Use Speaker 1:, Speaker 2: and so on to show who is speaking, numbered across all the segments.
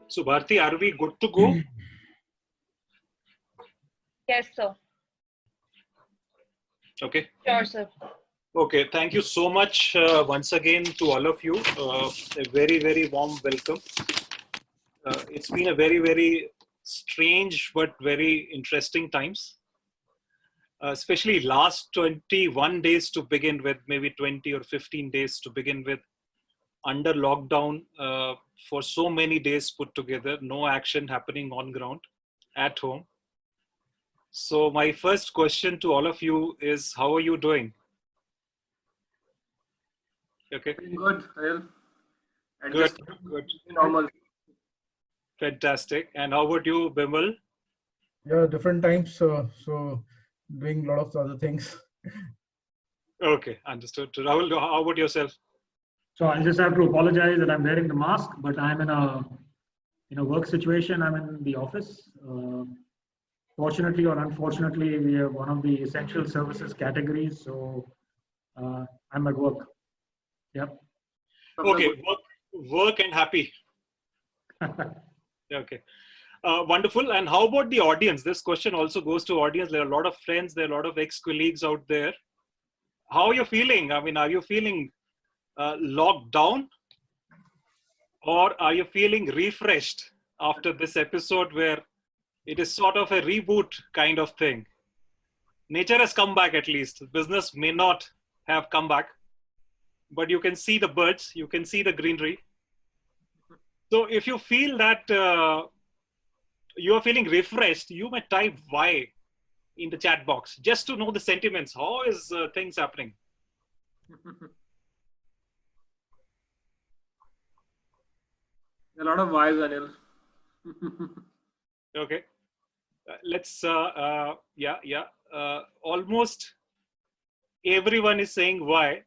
Speaker 1: So Bharti, are we good to go?
Speaker 2: Yes, sir.
Speaker 1: Okay.
Speaker 2: Sure, sir.
Speaker 1: Okay. Thank you so much once again to all of you. A very, very warm welcome. It's been a very, very strange but very interesting times. Especially last 21 days to begin with, maybe 20 or 15 days to begin with, under lockdown for so many days put together, no action happening on ground at home. So my first question to all of you is, how are you doing? Okay.
Speaker 3: Good, Anil.
Speaker 1: Good, good.
Speaker 3: Normal.
Speaker 1: Fantastic. And how about you, Bimal?
Speaker 4: Yeah, different times. So doing a lot of other things.
Speaker 1: Okay, understood. Rahul, how about yourself?
Speaker 5: So I just have to apologize that I'm wearing the mask, but I'm in a work situation. I'm in the office. Fortunately or unfortunately, we are one of the essential services categories. So I'm at work. Yep.
Speaker 1: Okay, work and happy. Okay. Wonderful. And how about the audience? This question also goes to audience. There are a lot of friends, there are a lot of ex-colleagues out there. How are you feeling? I mean, are you feeling locked down? Or are you feeling refreshed after this episode where it is sort of a reboot kind of thing? Nature has come back at least. Business may not have come back, but you can see the birds, you can see the greenery. So if you feel that you are feeling refreshed, you may type Y in the chat box just to know the sentiments. How is things happening?
Speaker 3: A lot of vibes, Anil.
Speaker 1: Okay. Let's, almost everyone is saying Y.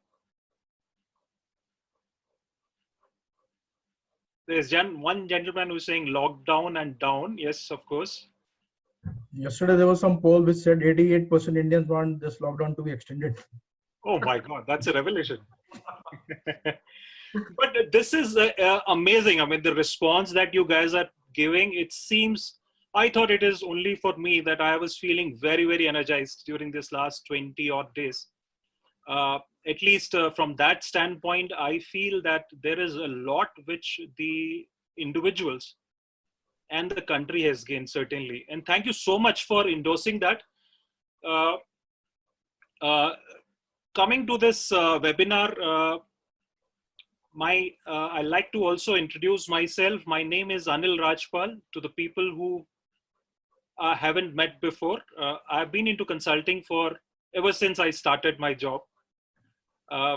Speaker 1: There's one gentleman who's saying lockdown and down. Yes, of course.
Speaker 4: Yesterday there was some poll which said 88% Indians want this lockdown to be extended.
Speaker 1: Oh my God, that's a revelation. But this is amazing. I mean, the response that you guys are giving, it seems, I thought it is only for me that I was feeling very, very energized during this last 20 odd days. At least from that standpoint, I feel that there is a lot which the individuals and the country has gained, certainly. And thank you so much for endorsing that. Coming to this webinar, I like to also introduce myself. My name is Anil Rajpal. To the people who haven't met before, I've been into consulting for ever since I started my job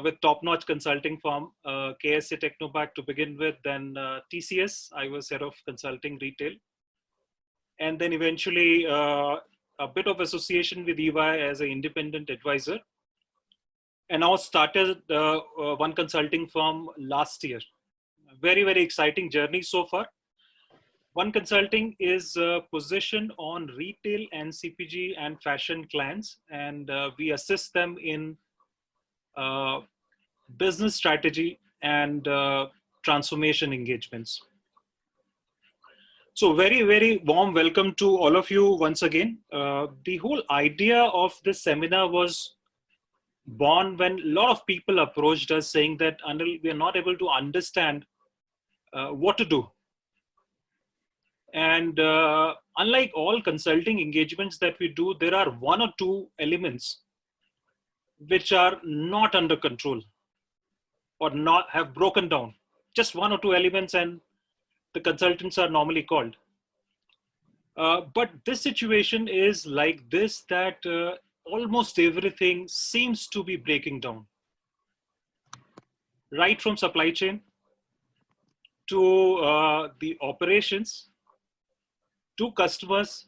Speaker 1: with top-notch consulting firm, KSA Technopack to begin with, then TCS. I was head of consulting retail. And then eventually a bit of association with EY as an independent advisor. And now started one consulting firm last year. Very, very exciting journey so far. One Consulting is positioned on retail and CPG and fashion clients, and we assist them in business strategy and transformation engagements. So very, very warm welcome to all of you once again. The whole idea of this seminar was born when a lot of people approached us saying that, Anil, we are not able to understand what to do. And unlike all consulting engagements that we do, there are one or two elements which are not under control or not have broken down. Just one or two elements and the consultants are normally called. But this situation is like this, that almost everything seems to be breaking down. Right from supply chain to the operations, to customers,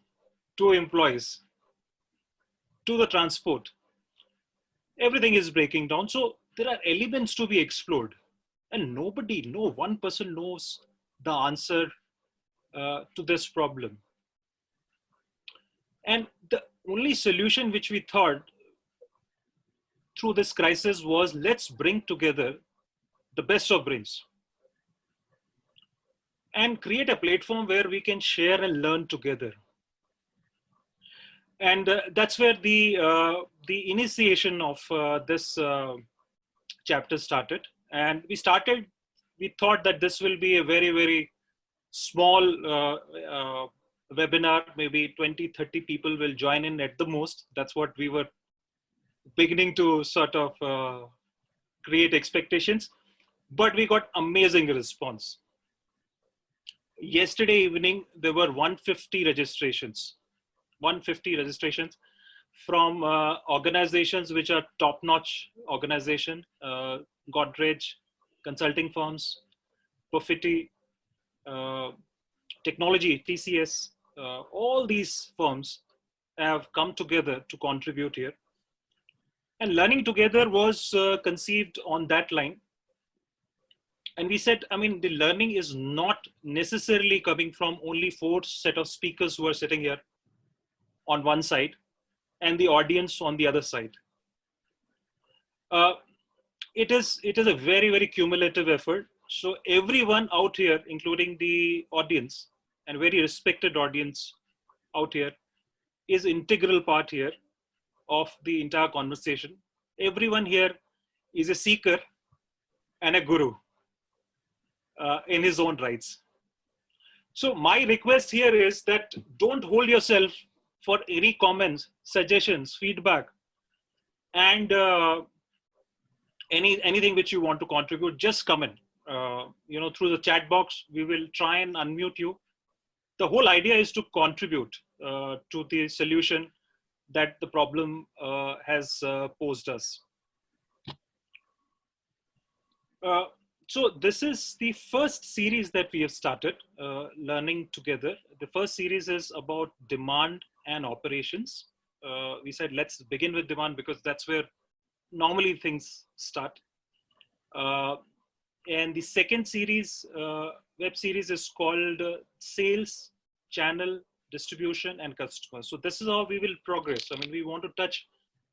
Speaker 1: to employees, to the transport. Everything is breaking down. So there are elements to be explored. And no one person knows the answer to this problem. And the only solution which we thought through this crisis was, let's bring together the best of brains. and create a platform where we can share and learn together. And that's where the initiation of this chapter started. And we thought that this will be a very, very small webinar, maybe 20, 30 people will join in at the most. That's what we were beginning to sort of create expectations, but we got amazing response. Yesterday evening, there were 150 registrations from organizations which are top-notch organization, Godrej, consulting firms, Profiti, Technology, TCS, all these firms have come together to contribute here. And learning together was conceived on that line. And we said, I mean, the learning is not necessarily coming from only 4 set of speakers who are sitting here on one side and the audience on the other side. It is a very, very cumulative effort. So everyone out here, including the audience and very respected audience out here, is integral part here of the entire conversation. Everyone here is a seeker and a guru in his own rights. So my request here is that don't hold yourself for any comments, suggestions, feedback, and anything which you want to contribute. Just come in, through the chat box. We will try and unmute you. The whole idea is to contribute to the solution that the problem has posed us. So this is the first series that we have started, learning together. The first series is about demand and operations. We said, let's begin with demand because that's where normally things start. And the second series, web series, is called Sales, Channel, Distribution, and Customers. So this is how we will progress. I mean, we want to touch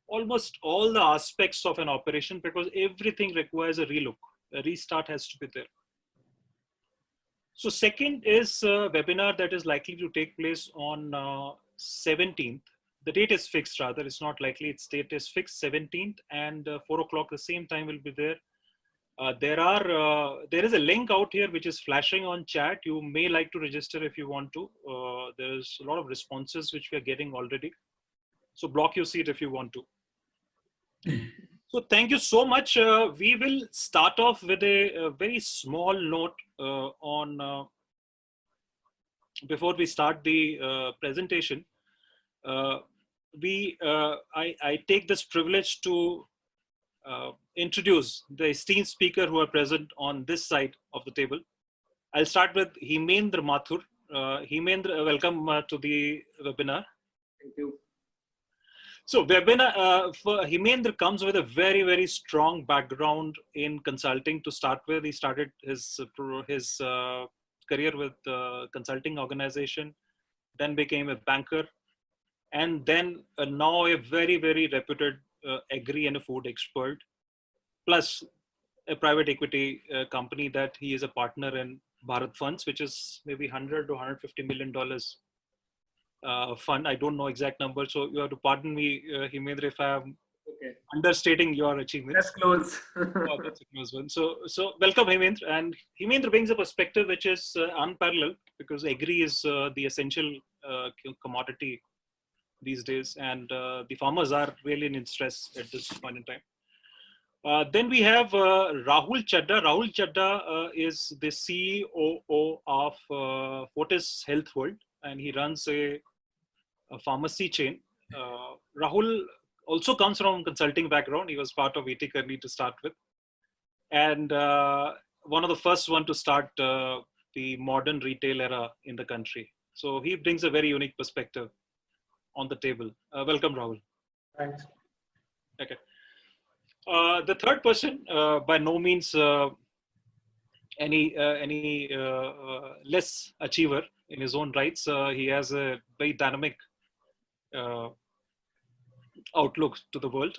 Speaker 1: almost all the aspects of an operation because everything requires a relook. A restart has to be there. So second is a webinar that is likely to take place on 17th. The date is fixed, rather. It's not likely. Its date is fixed, 17th, and 4 o'clock the same time will be there. There is a link out here which is flashing on chat. You may like to register if you want to. There's a lot of responses which we are getting already. So block your seat if you want to. So thank you so much. We will start off with a very small note before we start the presentation. I take this privilege to introduce the esteemed speaker who are present on this side of the table. I'll start with Hemendra Mathur. Hemendra, welcome to the webinar.
Speaker 3: Thank you.
Speaker 1: So webinar for Hemendra comes with a very, very strong background in consulting to start with. He started his career with consulting organization, then became a banker, and then now a very, very reputed agri and a food expert, plus a private equity company that he is a partner in, Bharat Funds, which is maybe $100 to $150 million fund. I don't know exact number, so you have to pardon me, Hemendra, if I am understating your achievements.
Speaker 3: That's close.
Speaker 1: Oh, that's a close one. So welcome, Hemendra. And Hemendra brings a perspective which is unparalleled because agri is the essential commodity these days, and the farmers are really in stress at this point in time. Then we have Rahul Chadha. Rahul Chadha is the CEO of Fortis Health World, and he runs a pharmacy chain. Rahul also comes from consulting background. He was part of A.T. Kearney to start with, and one of the first one to start the modern retail era in the country. So he brings a very unique perspective on the table. Welcome, Rahul.
Speaker 5: Thanks.
Speaker 1: Okay. The third person, by no means any less achiever in his own rights. He has a very dynamic outlook to the world.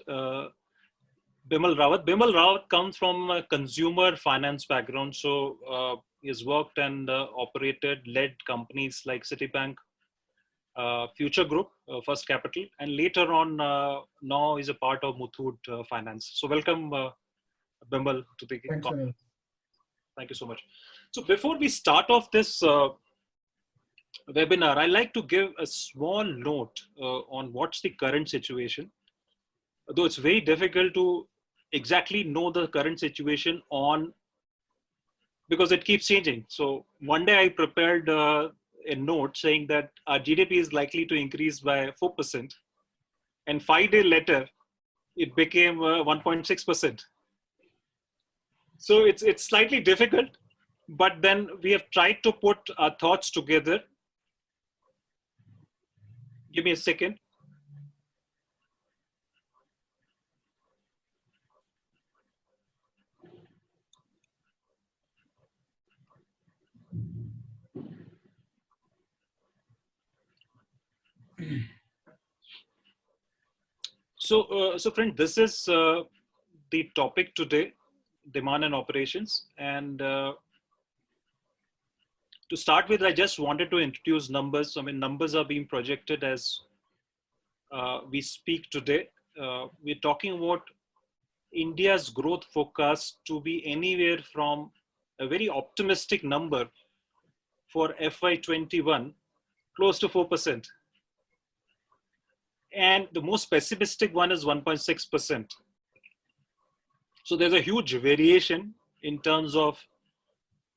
Speaker 1: Bimal Rawat. Bimal Rawat comes from a consumer finance background. So he's worked and operated, led companies like Citibank, Future Group, First Capital, and later on now is a part of Muthoot Finance. So welcome, Bimal, to the
Speaker 4: Thanks,
Speaker 1: conference.
Speaker 4: Anil.
Speaker 1: Thank you so much. So before we start off this webinar, I'd like to give a small note on what's the current situation. Though it's very difficult to exactly know the current situation on, because it keeps changing. So one day I prepared a note saying that our GDP is likely to increase by 4%. And 5 days later, it became 1.6%. So it's slightly difficult, but then we have tried to put our thoughts together. Give me a second. So friend, this is the topic today, demand and operations. And to start with, I just wanted to introduce numbers. I mean, numbers are being projected as we speak today. We're talking about India's growth forecast to be anywhere from a very optimistic number for FY21, close to 4%. And the most pessimistic one is 1.6%. So there's a huge variation in terms of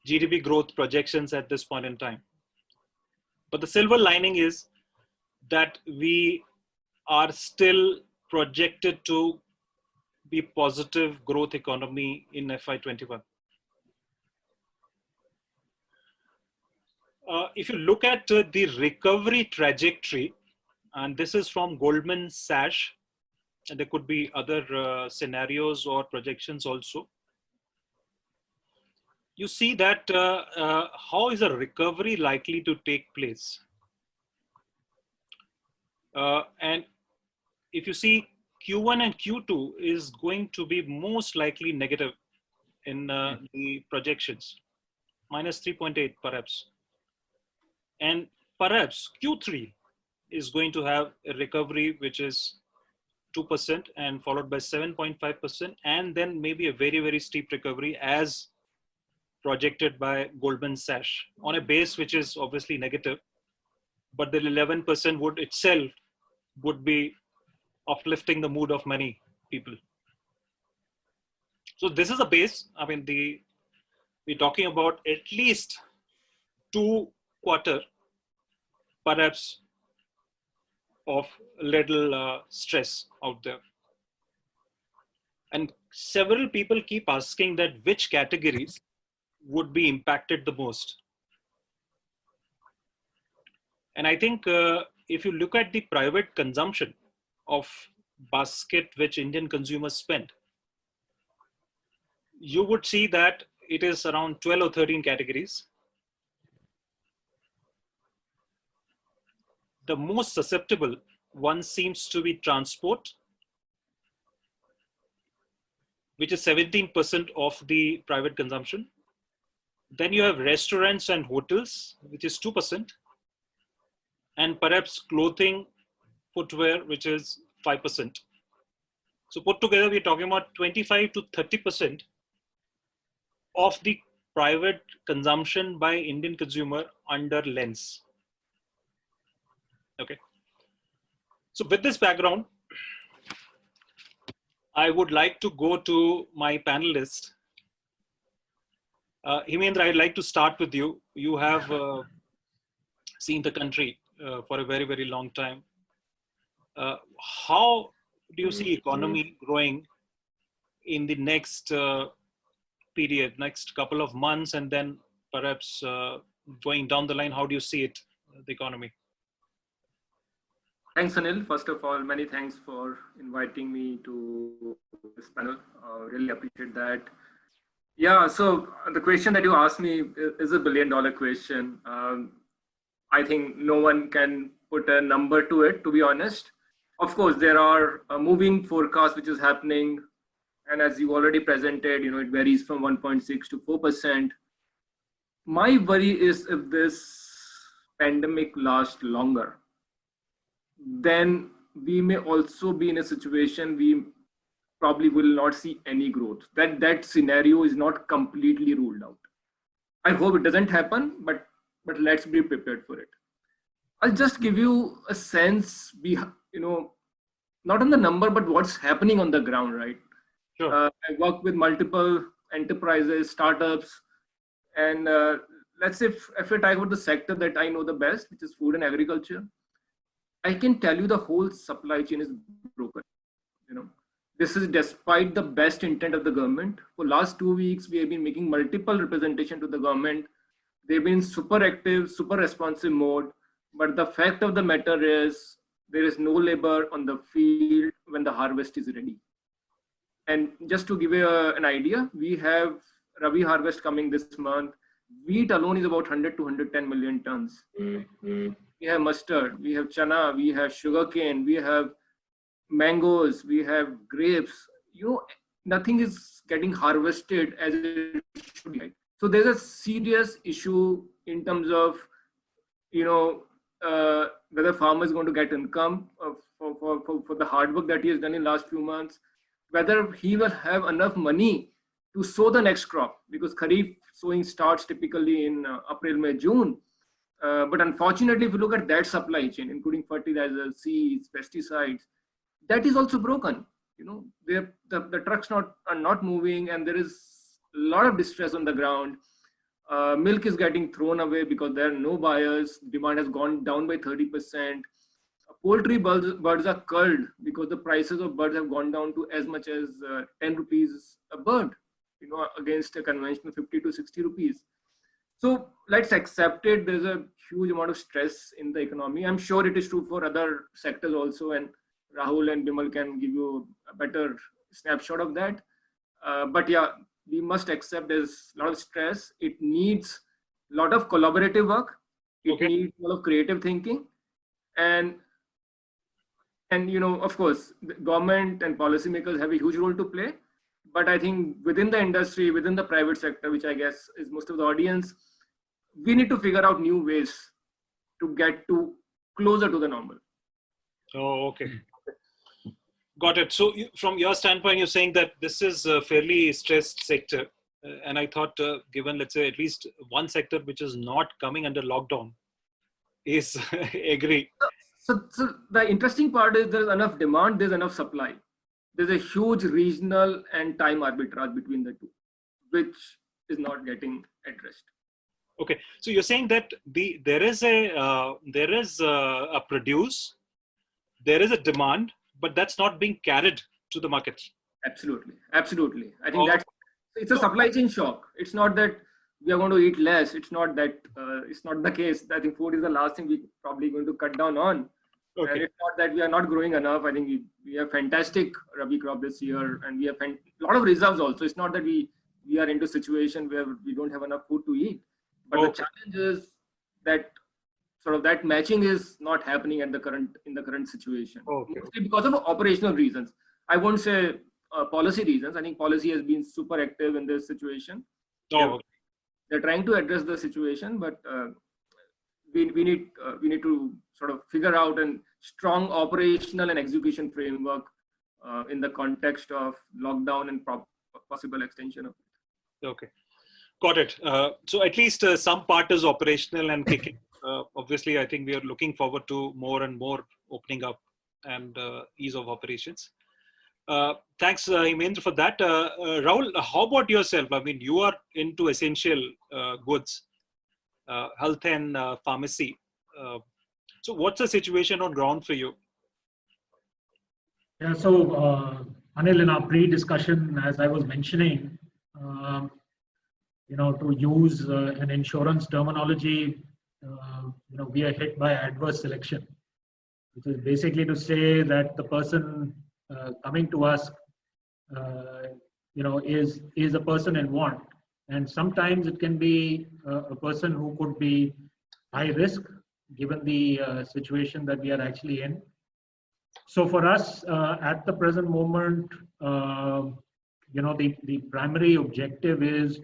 Speaker 1: GDP growth projections at this point in time. But the silver lining is that we are still projected to be positive growth economy in FY21. If you look at the recovery trajectory, and this is from Goldman Sachs, and there could be other scenarios or projections also. You see that how is a recovery likely to take place? And if you see Q1 and Q2 is going to be most likely negative in the projections, minus 3.8 perhaps. And perhaps Q3 is going to have a recovery which is 2% and followed by 7.5%, and then maybe a very, very steep recovery as projected by Goldman Sachs on a base which is obviously negative, but the 11% would itself would be uplifting the mood of many people. So this is a base. I mean, we're talking about at least 2 quarters, perhaps, of a little stress out there. And several people keep asking that which categories would be impacted the most. And I think if you look at the private consumption of basket which Indian consumers spend, you would see that it is around 12 or 13 categories. The most susceptible one seems to be transport, which is 17% of the private consumption. Then you have restaurants and hotels, which is 2%. And perhaps clothing, footwear, which is 5%. So put together, we're talking about 25 to 30% of the private consumption by Indian consumer under lens. Okay. So with this background, I would like to go to my panelists. Hemendra, I'd like to start with you. You have seen the country for a very, very long time. How do you see economy growing in the next period, next couple of months, and then perhaps going down the line, how do you see it, the economy?
Speaker 3: Thanks, Anil. First of all, many thanks for inviting me to this panel. Really appreciate that. Yeah, so the question that you asked me is a billion-dollar question. I think no one can put a number to it, to be honest. Of course, there are moving forecasts which is happening, and as you already presented, it varies from 1.6 to 4%. My worry is if this pandemic lasts longer, then we may also be in a situation we probably will not see any growth. That scenario is not completely ruled out. I hope it doesn't happen, but let's be prepared for it. I'll just give you a sense, not on the number, but what's happening on the ground, right?
Speaker 1: Sure.
Speaker 3: I work with multiple enterprises, startups, and let's say if I talk about the sector that I know the best, which is food and agriculture, I can tell you the whole supply chain is broken. This is despite the best intent of the government. For last 2 weeks, we have been making multiple representation to the government. They've been super active, super responsive mode. But the fact of the matter is there is no labor on the field when the harvest is ready. And just to give you an idea, we have Rabi harvest coming this month. Wheat alone is about 100 to 110 million tons. We have mustard, we have chana, we have sugarcane, we have mangoes, we have grapes. Nothing is getting harvested as it should be. So there's a serious issue in terms of, whether farmer is going to get income for the hard work that he has done in last few months, whether he will have enough money to sow the next crop, because Kharif sowing starts typically in April, May, June. But unfortunately, if you look at that supply chain, including fertilizers, seeds, pesticides, that is also broken. The trucks are not moving, and there is a lot of distress on the ground. Milk is getting thrown away because there are no buyers. Demand has gone down by 30%. Poultry birds are culled because the prices of birds have gone down to as much as 10 rupees a bird, against a conventional 50 to 60 rupees. So let's accept it. There's a huge amount of stress in the economy. I'm sure it is true for other sectors also, and Rahul and Bimal can give you a better snapshot of that. But yeah, we must accept there's a lot of stress. It needs a lot of collaborative work. It needs a lot of creative thinking. And of course, the government and policymakers have a huge role to play. But I think within the industry, within the private sector, which I guess is most of the audience, we need to figure out new ways to get to closer to the normal.
Speaker 1: Oh, okay. Got it. So from your standpoint, you're saying that this is a fairly stressed sector. And I thought, given, let's say, at least one sector which is not coming under lockdown is agri.
Speaker 3: So the interesting part is there's enough demand, there's enough supply. There's a huge regional and time arbitrage between the two, which is not getting addressed.
Speaker 1: Okay, so you're saying that there is a produce, there is a demand, but that's not being carried to the market.
Speaker 3: Absolutely. I think it's a supply chain shock. It's not that we are going to eat less. It's not that it's not the case. I think food is the last thing we're probably going to cut down on.
Speaker 1: Okay.
Speaker 3: And it's not that we are not growing enough. I think we have fantastic Rabi crop this year, and we have a lot of reserves also. It's not that we are into a situation where we don't have enough food to eat. But the challenge is that sort of that matching is not happening in the current situation. Mostly because of operational reasons. I won't say policy reasons. I think policy has been super active in this situation. They're trying to address the situation, but we need to sort of figure out a strong operational and execution framework in the context of lockdown and possible extension of it.
Speaker 1: Okay, got it. So at least some part is operational and kicking. Obviously, I think we are looking forward to more and more opening up and ease of operations. Thanks, Hemendra, for that. Rahul, how about yourself? I mean, you are into essential goods, health and pharmacy. So what's the situation on ground for you?
Speaker 5: Yeah, so Anil, in our pre-discussion, as I was mentioning, to use an insurance terminology, we are hit by adverse selection, which is basically to say that the person coming to us, is a person in want. And sometimes it can be a person who could be high risk given the situation that we are actually in. So for us, at the present moment, the primary objective is,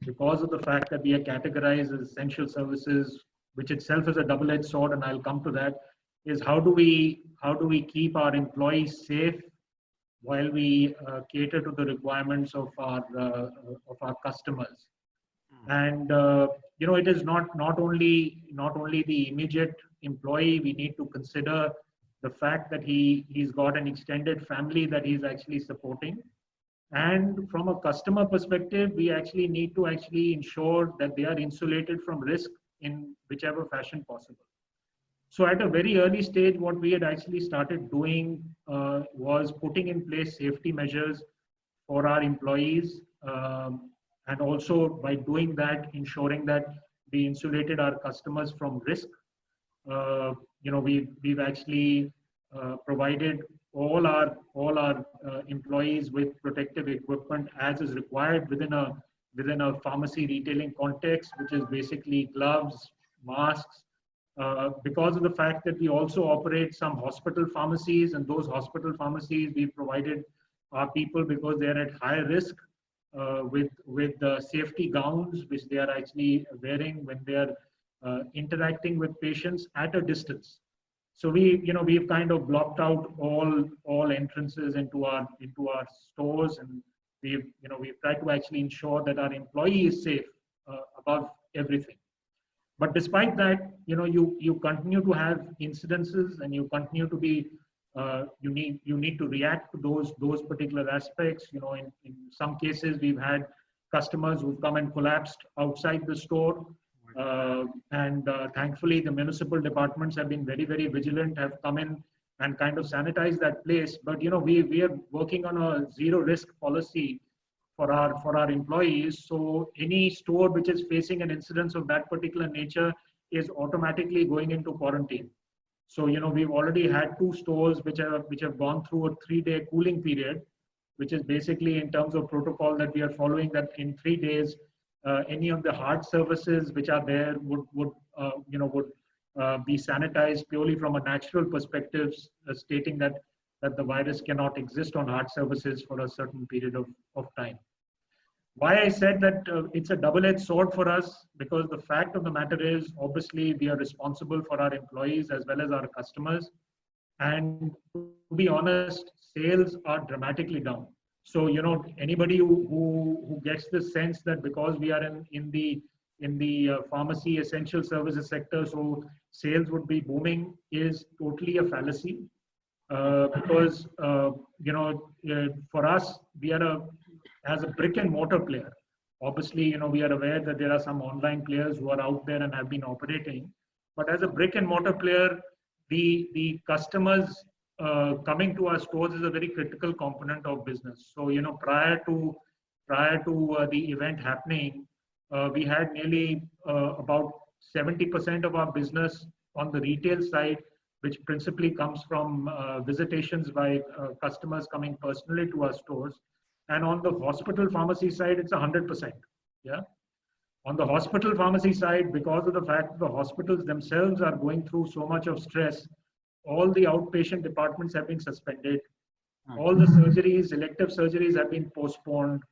Speaker 5: because of the fact that we are categorized as essential services, which itself is a double-edged sword, and I'll come to that, is how do we keep our employees safe while we cater to the requirements of our customers. And it is not only the immediate employee. We need to consider the fact that he's got an extended family that he's actually supporting. And from a customer perspective, we actually need to ensure that they are insulated from risk in whichever fashion possible. So at a very early stage, what we had actually started doing was putting in place safety measures for our employees, and also by doing that, ensuring that we insulated our customers from risk. We've actually provided all our employees with protective equipment as is required within a pharmacy retailing context, which is basically gloves, masks. Because of the fact that we also operate some hospital pharmacies, and those hospital pharmacies we provided our people, because they're at high risk, with the safety gowns which they are actually wearing when they are interacting with patients at a distance. So we've kind of blocked out all entrances into our stores, and we've tried to actually ensure that our employee is safe above everything. But despite that, you continue to have incidences, and you continue to be you need to react to those particular aspects. In some cases, we've had customers who've come and collapsed outside the store. And thankfully, the municipal departments have been very, very vigilant, have come in and kind of sanitized that place. But we are working on a zero risk policy for our employees. So any store which is facing an incidence of that particular nature is automatically going into quarantine. So we've already had 2 stores which have gone through a 3-day cooling period, which is basically in terms of protocol that we are following, that in 3 days. Any of the hard services which are there would be sanitized purely from a natural perspective, stating that the virus cannot exist on hard services for a certain period of time. Why I said that it's a double-edged sword for us, because the fact of the matter is, obviously, we are responsible for our employees as well as our customers. And to be honest, sales are dramatically down. So, anybody who gets the sense that because we are in the pharmacy essential services sector, so sales would be booming, is totally a fallacy. Because, for us, we are as a brick and mortar player. Obviously, we are aware that there are some online players who are out there and have been operating. But as a brick and mortar player, the customers coming to our stores is a very critical component of business. So, prior to the event happening, we had nearly about 70% of our business on the retail side, which principally comes from visitations by customers coming personally to our stores. And on the hospital pharmacy side, it's 100%. Yeah. On the hospital pharmacy side, because of the fact that the hospitals themselves are going through so much of stress, all the outpatient departments have been suspended. All the surgeries, elective surgeries have been postponed.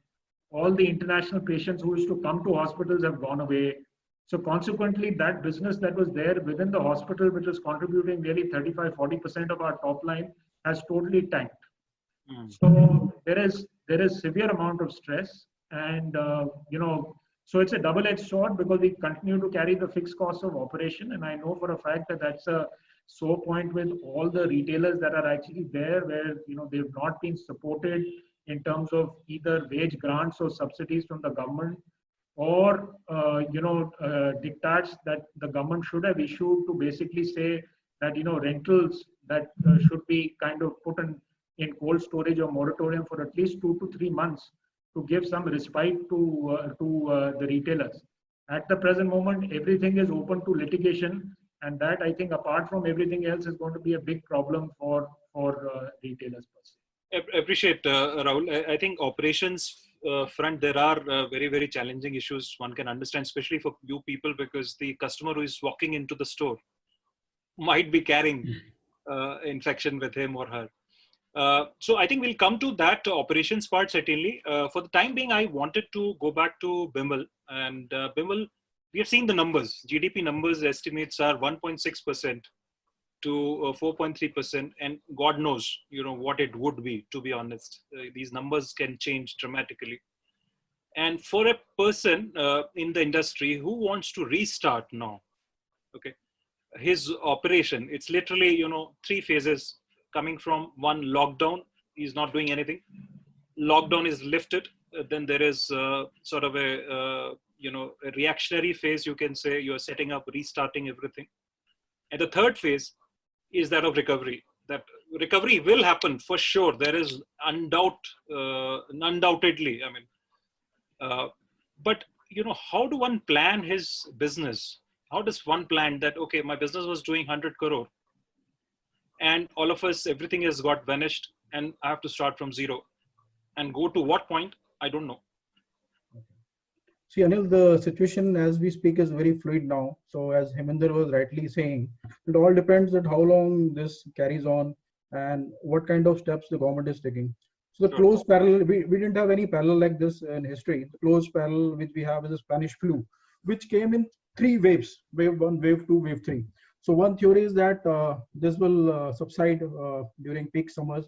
Speaker 5: All the international patients who used to come to hospitals have gone away. So consequently, that business that was there within the hospital, which was contributing nearly 35-40% of our top line, has totally tanked. So there is severe amount of stress, and so it's a double-edged sword, because we continue to carry the fixed cost of operation. And I know for a fact that that's a sore point with all the retailers that are actually there, where they've not been supported in terms of either wage grants or subsidies from the government, or diktats that the government should have issued to basically say that rentals that should be kind of put in cold storage or moratorium for at least 2 to 3 months to give some respite to the retailers. At the present moment, everything is open to litigation, and that, I think, apart from everything else, is going to be a big problem for retailers per se.
Speaker 1: I appreciate, Rahul. I think operations front, there are very, very challenging issues one can understand, especially for you people, because the customer who is walking into the store might be carrying infection with him or her. So I think we'll come to that operations part certainly. For the time being, I wanted to go back to Bimal. And Bimal, we have seen the numbers. GDP numbers estimates are 1.6% to 4.3%, and God knows, what it would be. To be honest, these numbers can change dramatically. And for a person in the industry who wants to restart now, okay, his operation, it's literally 3 phases. Coming from one, lockdown, he's not doing anything. Lockdown is lifted, then there is sort of a reactionary phase, you can say. You're setting up, restarting everything. And the third phase is that of recovery. That recovery will happen for sure. There is undoubtedly, but how do one plan his business? How does one plan that, okay, my business was doing 100 crore and all of us, everything has got vanished and I have to start from zero, and go to what point? I don't know.
Speaker 4: See, Anil, the situation as we speak is very fluid now. So as Heminder was rightly saying, it all depends on how long this carries on and what kind of steps the government is taking. So the
Speaker 1: Sure.
Speaker 4: close parallel, we didn't have any parallel like this in history. The close parallel which we have is the Spanish flu, which came in 3 waves: wave 1, wave 2, wave 3. So one theory is that this will subside during peak summers,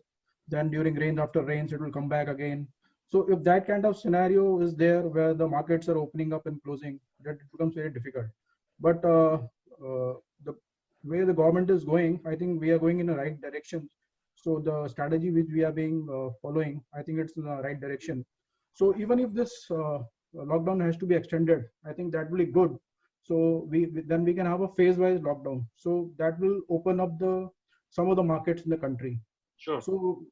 Speaker 4: then during rains, after rains, it will come back again. So if that kind of scenario is there where the markets are opening up and closing, that it becomes very difficult. But the way the government is going, I think we are going in the right direction. So the strategy which we are being following, I think it's in the right direction. So even if this lockdown has to be extended, I think that will be good. So then we can have a phase-wise lockdown. So that will open up some of the markets in the country.
Speaker 1: Sure.
Speaker 4: So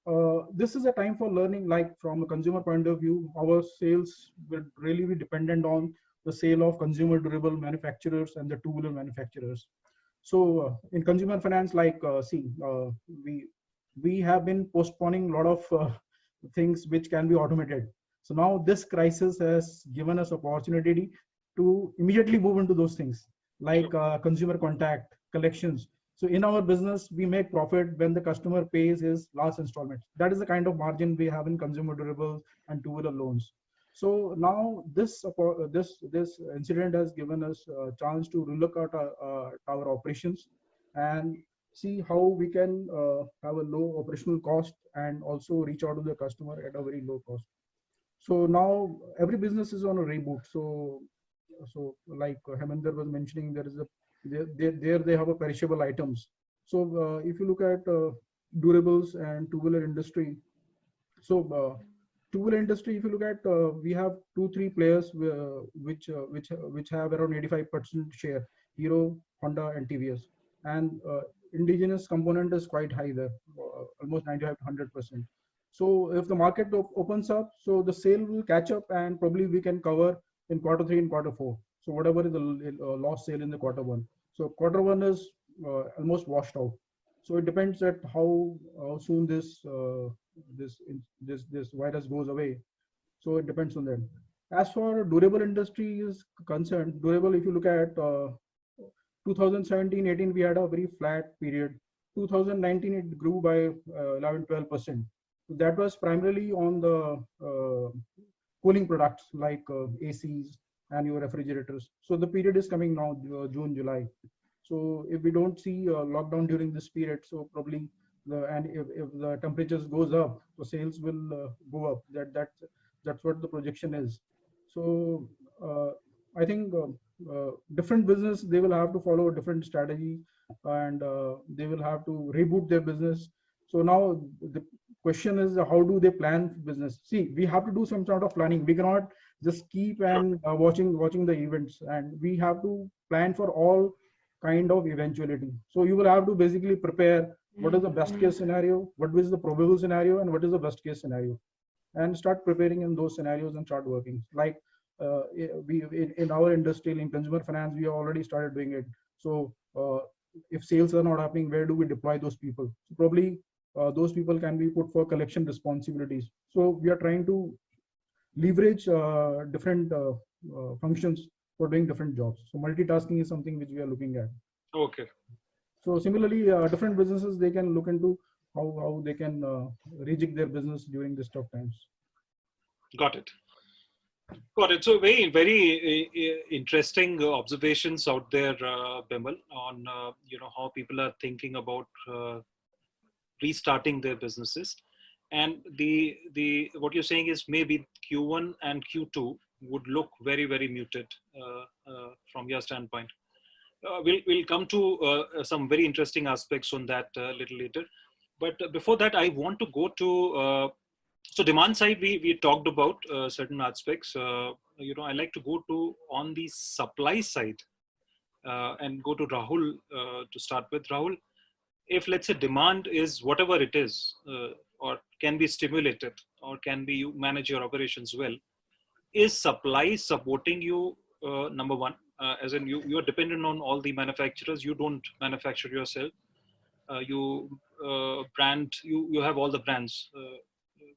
Speaker 4: this is a time for learning. Like from a consumer point of view, our sales will really be dependent on the sale of consumer durable manufacturers and the two-wheeler manufacturers. So in consumer finance, we have been postponing a lot of things which can be automated. So now this crisis has given us opportunity to immediately move into those things like consumer contact, collections. So in our business, we make profit when the customer pays his last installment. That is the kind of margin we have in consumer durables and two-wheeler loans. So now this incident has given us a chance to relook at our operations and see how we can have a low operational cost and also reach out to the customer at a very low cost. So now every business is on a reboot. So like Heminder was mentioning, there they have a perishable items. So if you look at durables and two-wheeler industry, so two-wheeler industry, if you look at, we have 2-3 players which have around 85% share: Hero, Honda, and TVS. And indigenous component is quite high there, almost 95 to 100%. So if the market opens up, so the sale will catch up, and probably we can cover in Q3 and Q4. So whatever is the lost sale in the Q1. So Q1 is almost washed out. So it depends at how soon this virus goes away. So it depends on them. As for durable industry is concerned, durable, if you look at 2017-18, we had a very flat period. 2019, it grew by 11-12%. That was primarily on the cooling products like ACs and your refrigerators. So the period is coming now, June, July. So if we don't see a lockdown during this period, so probably if the temperatures goes up, so sales will go up. That's what the projection is. So I think different business, they will have to follow a different strategy, and they will have to reboot their business. So now the question is, how do they plan business? See, we have to do some sort of planning. We cannot just keep and watching the events, and we have to plan for all kind of eventuality. So you will have to basically prepare what is the best case scenario, what is the probable scenario, and what is the best case scenario, and start preparing in those scenarios and start working. Like in our industry, in consumer finance, we have already started doing it. So if sales are not happening, where do we deploy those people? So probably those people can be put for collection responsibilities. So we are trying to leverage different functions for doing different jobs. So multitasking is something which we are looking at.
Speaker 1: Okay.
Speaker 4: So similarly, different businesses, they can look into how they can rejig their business during this tough times.
Speaker 1: Got it. Got it. So very, very interesting observations out there, Bimal, on how people are thinking about restarting their businesses, and the what you're saying is maybe Q1 and Q2 would look very, very muted from your standpoint. We'll come to some very interesting aspects on that a little later. But before that, I want to go to so demand side. We talked about certain aspects. I like to go to on the supply side and go to Rahul to start with. Rahul, if let's say demand is whatever it is, or can be stimulated, or can be you manage your operations well, is supply supporting you? Number one, as in you are dependent on all the manufacturers. You don't manufacture yourself. You have all the brands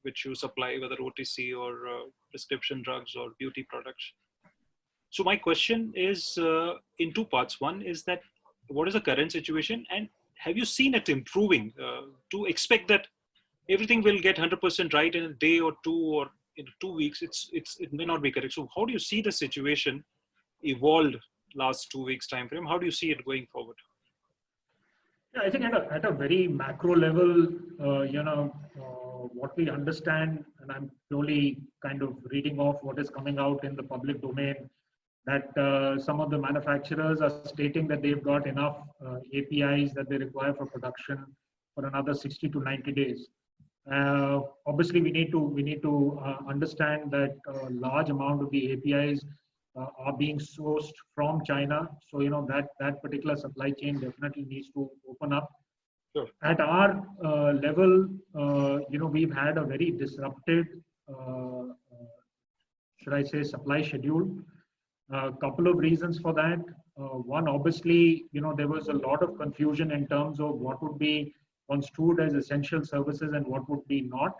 Speaker 1: which you supply, whether OTC or prescription drugs or beauty products. So my question is in two parts. One is that what is the current situation, and have you seen it improving to expect that everything will get 100% right in a day or two, or in 2 weeks? It may not be correct. So how do you see the situation evolved last 2 weeks time frame? How do you see it going forward?
Speaker 5: Yeah, I think at a very macro level, what we understand, and I'm purely kind of reading off what is coming out in the public domain, that some of the manufacturers are stating that they've got enough APIs that they require for production for another 60 to 90 days. Obviously, we need to understand that a large amount of the APIs are being sourced from China. So, that particular supply chain definitely needs to open up.
Speaker 1: Sure.
Speaker 5: At our level, we've had a very disrupted, should I say, supply schedule. A couple of reasons for that. One, obviously, there was a lot of confusion in terms of what would be construed as essential services and what would be not.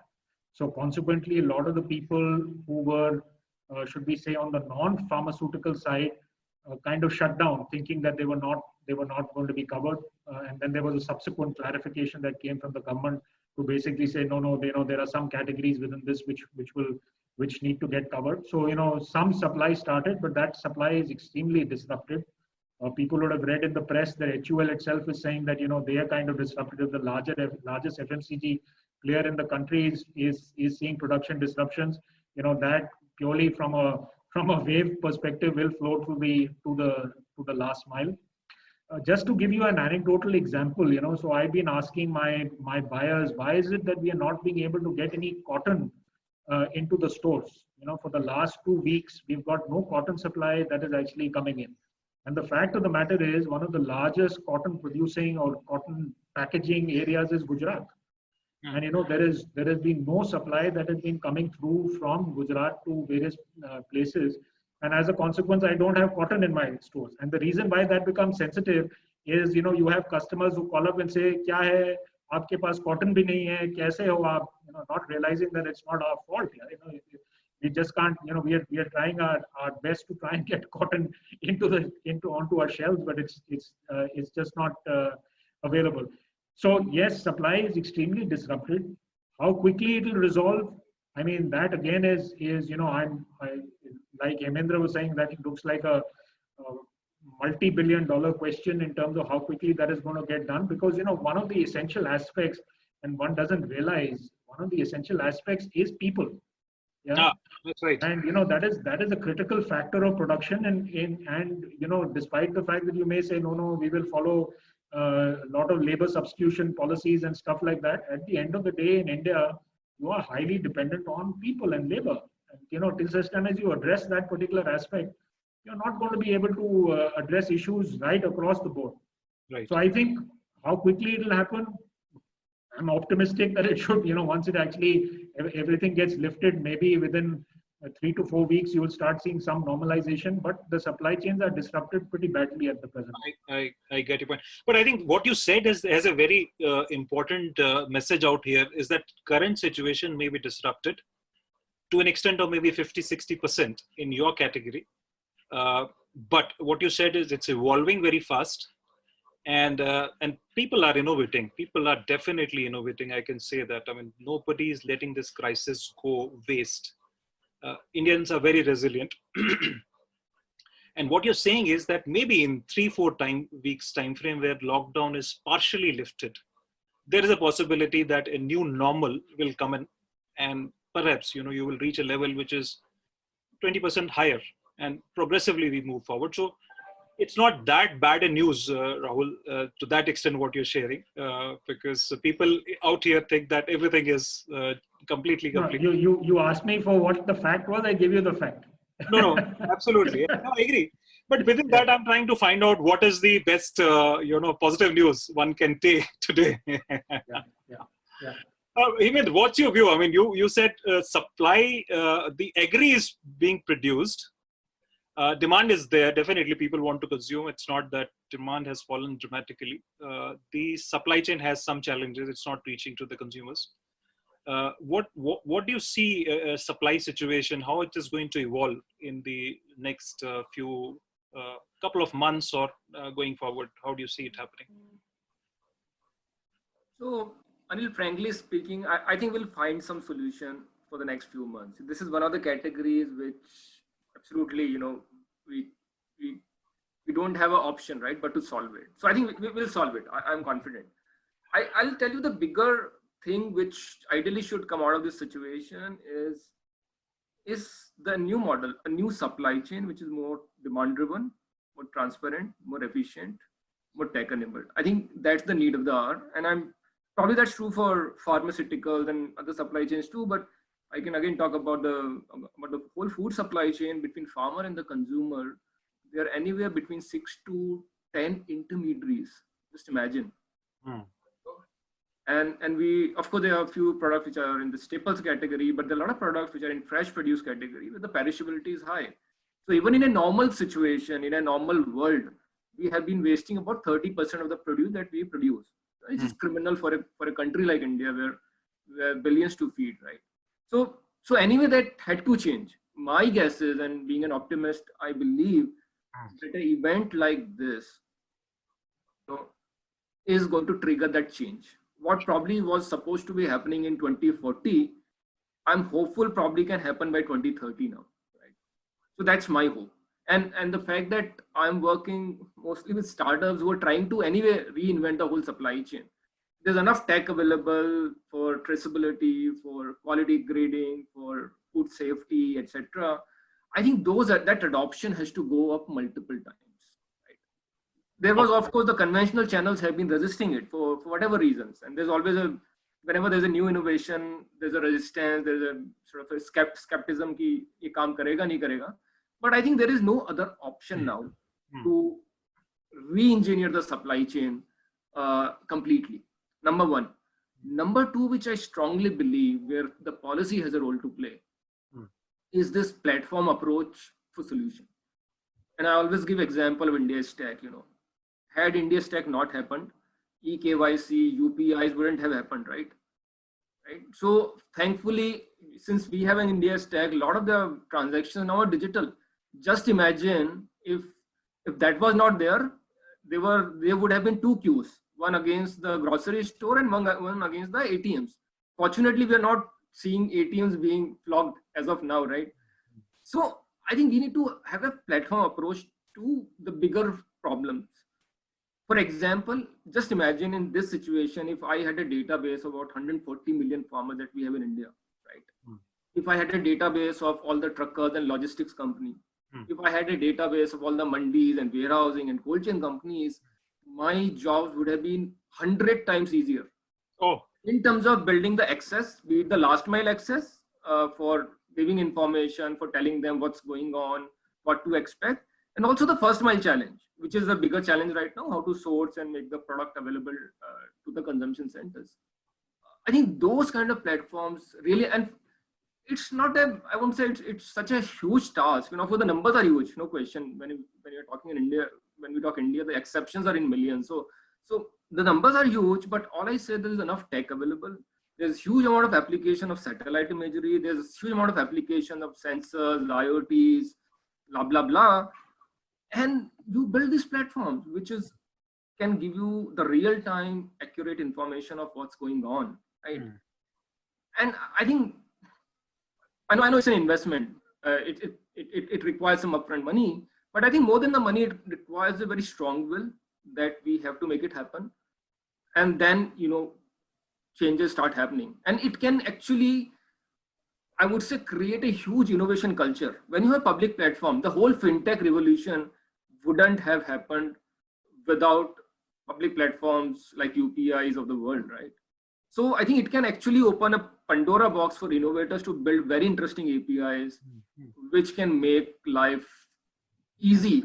Speaker 5: So consequently, a lot of the people who were, should we say, on the non-pharmaceutical side, kind of shut down, thinking that they were not going to be covered. And then there was a subsequent clarification that came from the government to basically say, no, there are some categories within this which need to get covered. So, some supply started, but that supply is extremely disrupted. People would have read in the press that HUL itself is saying that, they are kind of disrupted. The largest FMCG player in the country is seeing production disruptions. That purely from a wave perspective will flow to the last mile. Just to give you an anecdotal example, so I've been asking my buyers, why is it that we are not being able to get any cotton into the stores? For the last 2 weeks, we've got no cotton supply that is actually coming in. And the fact of the matter is, one of the largest cotton producing or cotton packaging areas is Gujarat. And there has been no supply that has been coming through from Gujarat to various places. And as a consequence, I don't have cotton in my stores. And the reason why that becomes sensitive is, you have customers who call up and say, "Kya hai? Aapke paas cotton bhi nahi hai. Kaise ho aap?" Not realizing that it's not our fault. We just can't. We are trying our best to try and get cotton onto our shelves, but it's just not available. So yes, supply is extremely disrupted. How quickly it will resolve? I mean, that again is like Hemendra was saying, that it looks like a multi-billion-dollar question in terms of how quickly that is going to get done. Because one of the essential aspects, and one doesn't realize, one of the essential aspects is people. Yeah,
Speaker 1: that's right.
Speaker 5: And that is a critical factor of production. And despite the fact that you may say no, we will follow a lot of labor substitution policies and stuff like that, at the end of the day in India, you are highly dependent on people and labor. And, till such time as you address that particular aspect, you're not going to be able to address issues right across the board.
Speaker 1: Right.
Speaker 5: So I think how quickly it will happen, I'm optimistic that it should, once it actually, everything gets lifted, maybe within 3 to 4 weeks, you will start seeing some normalization, but the supply chains are disrupted pretty badly at the present.
Speaker 1: I get your point. But I think what you said has a very important message out here, is that current situation may be disrupted to an extent of maybe 50-60% in your category. But what you said is it's evolving very fast. and people are innovating. People are definitely innovating. I can say that. I mean, nobody is letting this crisis go waste. Indians are very resilient. And what you're saying is that maybe in 3-4 weeks time frame where lockdown is partially lifted, there is a possibility that a new normal will come in, and perhaps you will reach a level which is 20% higher, and progressively we move forward. So it's not that bad a news, Rahul, to that extent what you're sharing, because people out here think that everything is completely.
Speaker 5: No, you asked me for what the fact was. I give you the fact.
Speaker 1: No, absolutely. No, I agree. But within that, I'm trying to find out what is the best, positive news one can take today.
Speaker 5: Yeah.
Speaker 1: Hemant, what's your view? I mean, you said supply, the agri is being produced. Demand is there. Definitely, people want to consume. It's not that demand has fallen dramatically. The supply chain has some challenges. It's not reaching to the consumers. What do you see a supply situation, how it is going to evolve in the next few couple of months or going forward? How do you see it happening?
Speaker 3: So, Anil, frankly speaking, I think we'll find some solution for the next few months. This is one of the categories which absolutely, we don't have an option, right, but to solve it. So I think we will solve it. I'm confident. I'll tell you the bigger thing which ideally should come out of this situation is the new model, a new supply chain which is more demand driven, more transparent, more efficient, more tech enabled. I think that's the need of the hour, and probably that's true for pharmaceuticals and other supply chains too. But I can again talk about the whole food supply chain between farmer and the consumer. There are anywhere between 6 to 10 intermediaries. Just imagine. And we, of course, there are a few products which are in the staples category, but there are a lot of products which are in fresh produce category where the perishability is high. So even in a normal situation, in a normal world, we have been wasting about 30% of the produce that we produce. It's just criminal for a country like India where billions to feed, right? So anyway, that had to change. My guess is, and being an optimist, I believe that an event like this is going to trigger that change. What probably was supposed to be happening in 2040, I'm hopeful probably can happen by 2030 now, right? So that's my hope. And the fact that I'm working mostly with startups who are trying to anyway reinvent the whole supply chain. There's enough tech available for traceability, for quality grading, for food safety, etc. I think that adoption has to go up multiple times. Right? There was, of course, the conventional channels have been resisting it for whatever reasons, and there's always whenever there's a new innovation, there's a resistance, there's a sort of a skepticism ki ye kaam karega nahi karega. But I think there is no other option now to re-engineer the supply chain completely. Number one. Number two, which I strongly believe where the policy has a role to play, is this platform approach for solution. And I always give example of India Stack. Had India Stack not happened, eKYC, UPIs wouldn't have happened, right? So thankfully, since we have an India Stack, a lot of the transactions now are digital. Just imagine if that was not there, there would have been two queues, one against the grocery store and one against the ATMs. Fortunately, we are not seeing ATMs being flogged as of now, right? So I think we need to have a platform approach to the bigger problems. For example, just imagine in this situation, if I had a database of about 140 million farmers that we have in India, right? If I had a database of all the truckers and logistics companies, if I had a database of all the mandis and warehousing and cold chain companies, my jobs would have been 100 times easier. In terms of building the access, be it the last mile access for giving information, for telling them what's going on, what to expect, and also the first mile challenge, which is the bigger challenge right now, how to source and make the product available to the consumption centers. I think those kind of platforms really, and it's not I won't say it's such a huge task, for the numbers are huge, no question. When you're talking in India, when we talk India, the exceptions are in millions. So the numbers are huge, but all I say, there is enough tech available. There's huge amount of application of satellite imagery. There's huge amount of application of sensors, IoTs, blah, blah, blah. And you build these platforms, which is can give you the real-time, accurate information of what's going on, right? And I think, I know it's an investment. It requires some upfront money, but I think more than the money, it requires a very strong will that we have to make it happen. And then, changes start happening. And it can actually, I would say, create a huge innovation culture. When you have public platform, the whole fintech revolution wouldn't have happened without public platforms like UPIs of the world, right? So I think it can actually open a Pandora box for innovators to build very interesting APIs, which can make life easy.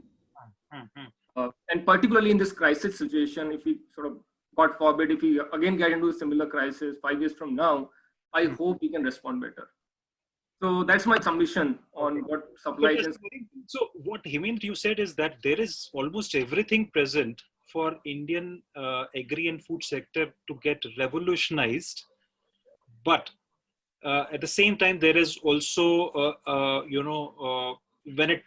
Speaker 3: And particularly in this crisis situation, if we sort of, God forbid, if we again get into a similar crisis 5 years from now, I hope we can respond better. So that's my submission on what supply chains.
Speaker 1: So what Hemendra you said is that there is almost everything present for Indian agri and food sector to get revolutionized, but at the same time there is also when it,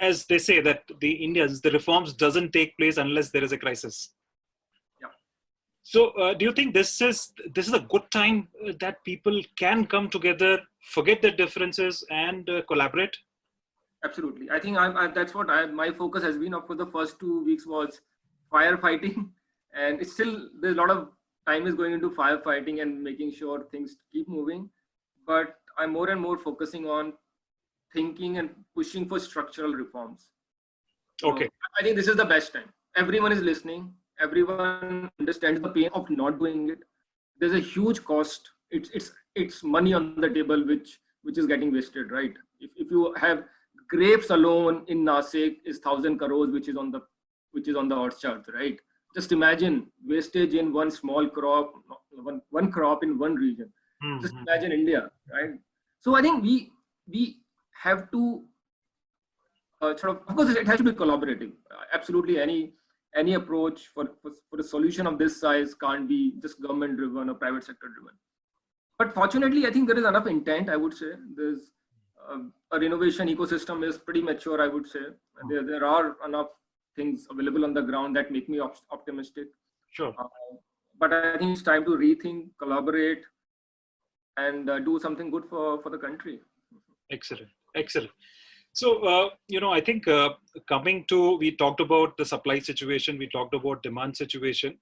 Speaker 1: as they say, that the reforms doesn't take place unless there is a crisis. So do you think this is a good time that people can come together, forget their differences, and collaborate?
Speaker 3: Absolutely. I think that's what my focus has been. Of course, the first 2 weeks was firefighting, and it's still, there's a lot of time is going into firefighting and making sure things keep moving. But I'm more and more focusing on thinking and pushing for structural reforms.
Speaker 1: Okay.
Speaker 3: So I think this is the best time. Everyone is listening. Everyone understands the pain of not doing it. There's a huge cost. It's money on the table which is getting wasted, right? If you have grapes alone in Nasik is 1,000 crores, which is on the odds chart, right? Just imagine wastage in one small crop, one crop in one region. Just imagine India, right? So I think we have to of course, it has to be collaborative. Absolutely, any approach for a solution of this size can't be just government driven or private sector driven. But fortunately, I think there is enough intent. I would say there's our innovation ecosystem is pretty mature. I would say there are enough things available on the ground that make me optimistic.
Speaker 1: Sure.
Speaker 3: But I think it's time to rethink, collaborate, and do something good for the country.
Speaker 1: Excellent. So, I think we talked about the supply situation, we talked about demand situation.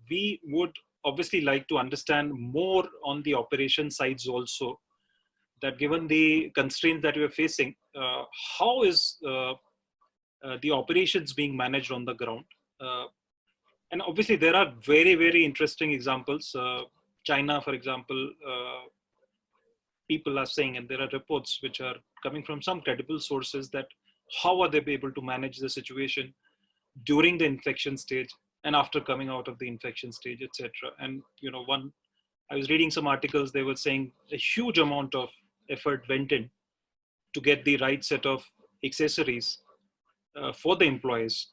Speaker 1: We would obviously like to understand more on the operation sides also, that given the constraints that we are facing, how is the operations being managed on the ground? And obviously there are very, very interesting examples. China, for example, people are saying, and there are reports which are coming from some credible sources, that how are they able to manage the situation during the infection stage and after coming out of the infection stage, etc. And I was reading some articles, they were saying a huge amount of effort went in to get the right set of accessories for the employees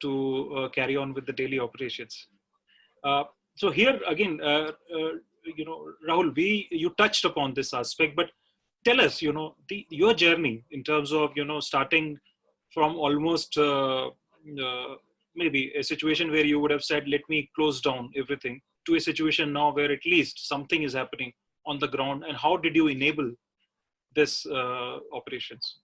Speaker 1: to carry on with the daily operations. So here again, Rahul, you touched upon this aspect, but tell us, your journey in terms of, starting from almost maybe a situation where you would have said, let me close down everything, to a situation now where at least something is happening on the ground, and how did you enable this operations?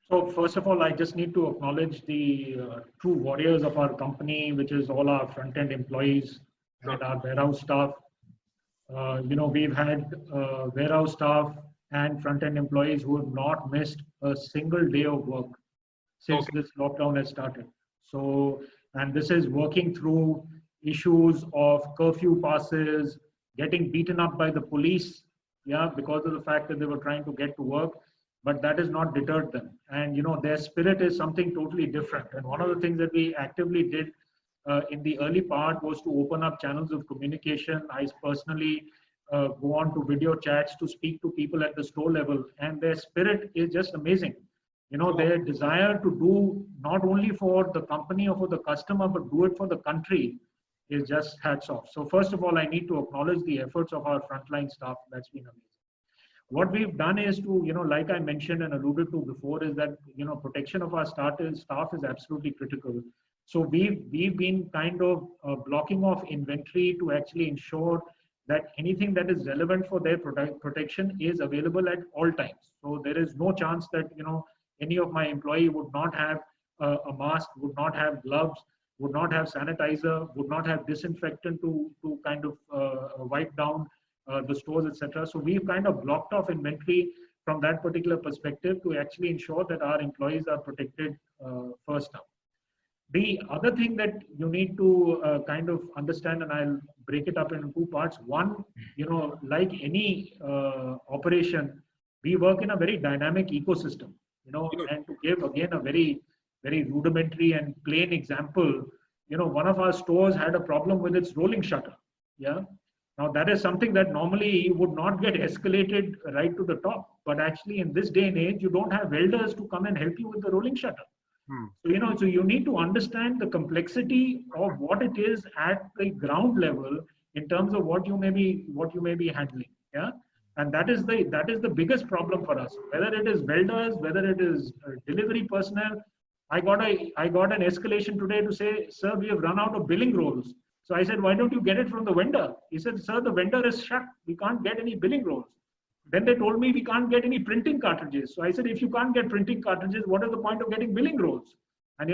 Speaker 5: So first of all, I just need to acknowledge the true warriors of our company, which is all our front-end employees and our warehouse staff. We've had warehouse staff and front-end employees who have not missed a single day of work since this lockdown has started. So, and this is working through issues of curfew passes, getting beaten up by the police, because of the fact that they were trying to get to work, but that has not deterred them. And, their spirit is something totally different. And one of the things that we actively did in the early part was to open up channels of communication. I personally go on to video chats to speak to people at the store level, and their spirit is just amazing. Their desire to do not only for the company or for the customer, but do it for the country is just hats off. So first of all, I need to acknowledge the efforts of our frontline staff. That's been amazing. What we've done is to, like I mentioned and alluded to before, is that, protection of our staff is absolutely critical. So we've been kind of blocking off inventory to actually ensure that anything that is relevant for their protection is available at all times. So there is no chance that any of my employee would not have a mask, would not have gloves, would not have sanitizer, would not have disinfectant to kind of wipe down the stores, etc. So we've kind of blocked off inventory from that particular perspective to actually ensure that our employees are protected first now. The other thing that you need to kind of understand, and I'll break it up into two parts. One, like any operation, we work in a very dynamic ecosystem, and to give again a very, very rudimentary and plain example, one of our stores had a problem with its rolling shutter. Yeah. Now that is something that normally would not get escalated right to the top, but actually in this day and age, you don't have welders to come and help you with the rolling shutter. So, so you need to understand the complexity of what it is at the ground level in terms of what you may be handling. Yeah. And that is the biggest problem for us, whether it is welders, whether it is delivery personnel. I got an escalation today to say, sir, we have run out of billing rolls. So I said, why don't you get it from the vendor? He said, sir, the vendor is shut. We can't get any billing rolls. Then they told me we can't get any printing cartridges. So I said, if you can't get printing cartridges, what is the point of getting billing rolls? And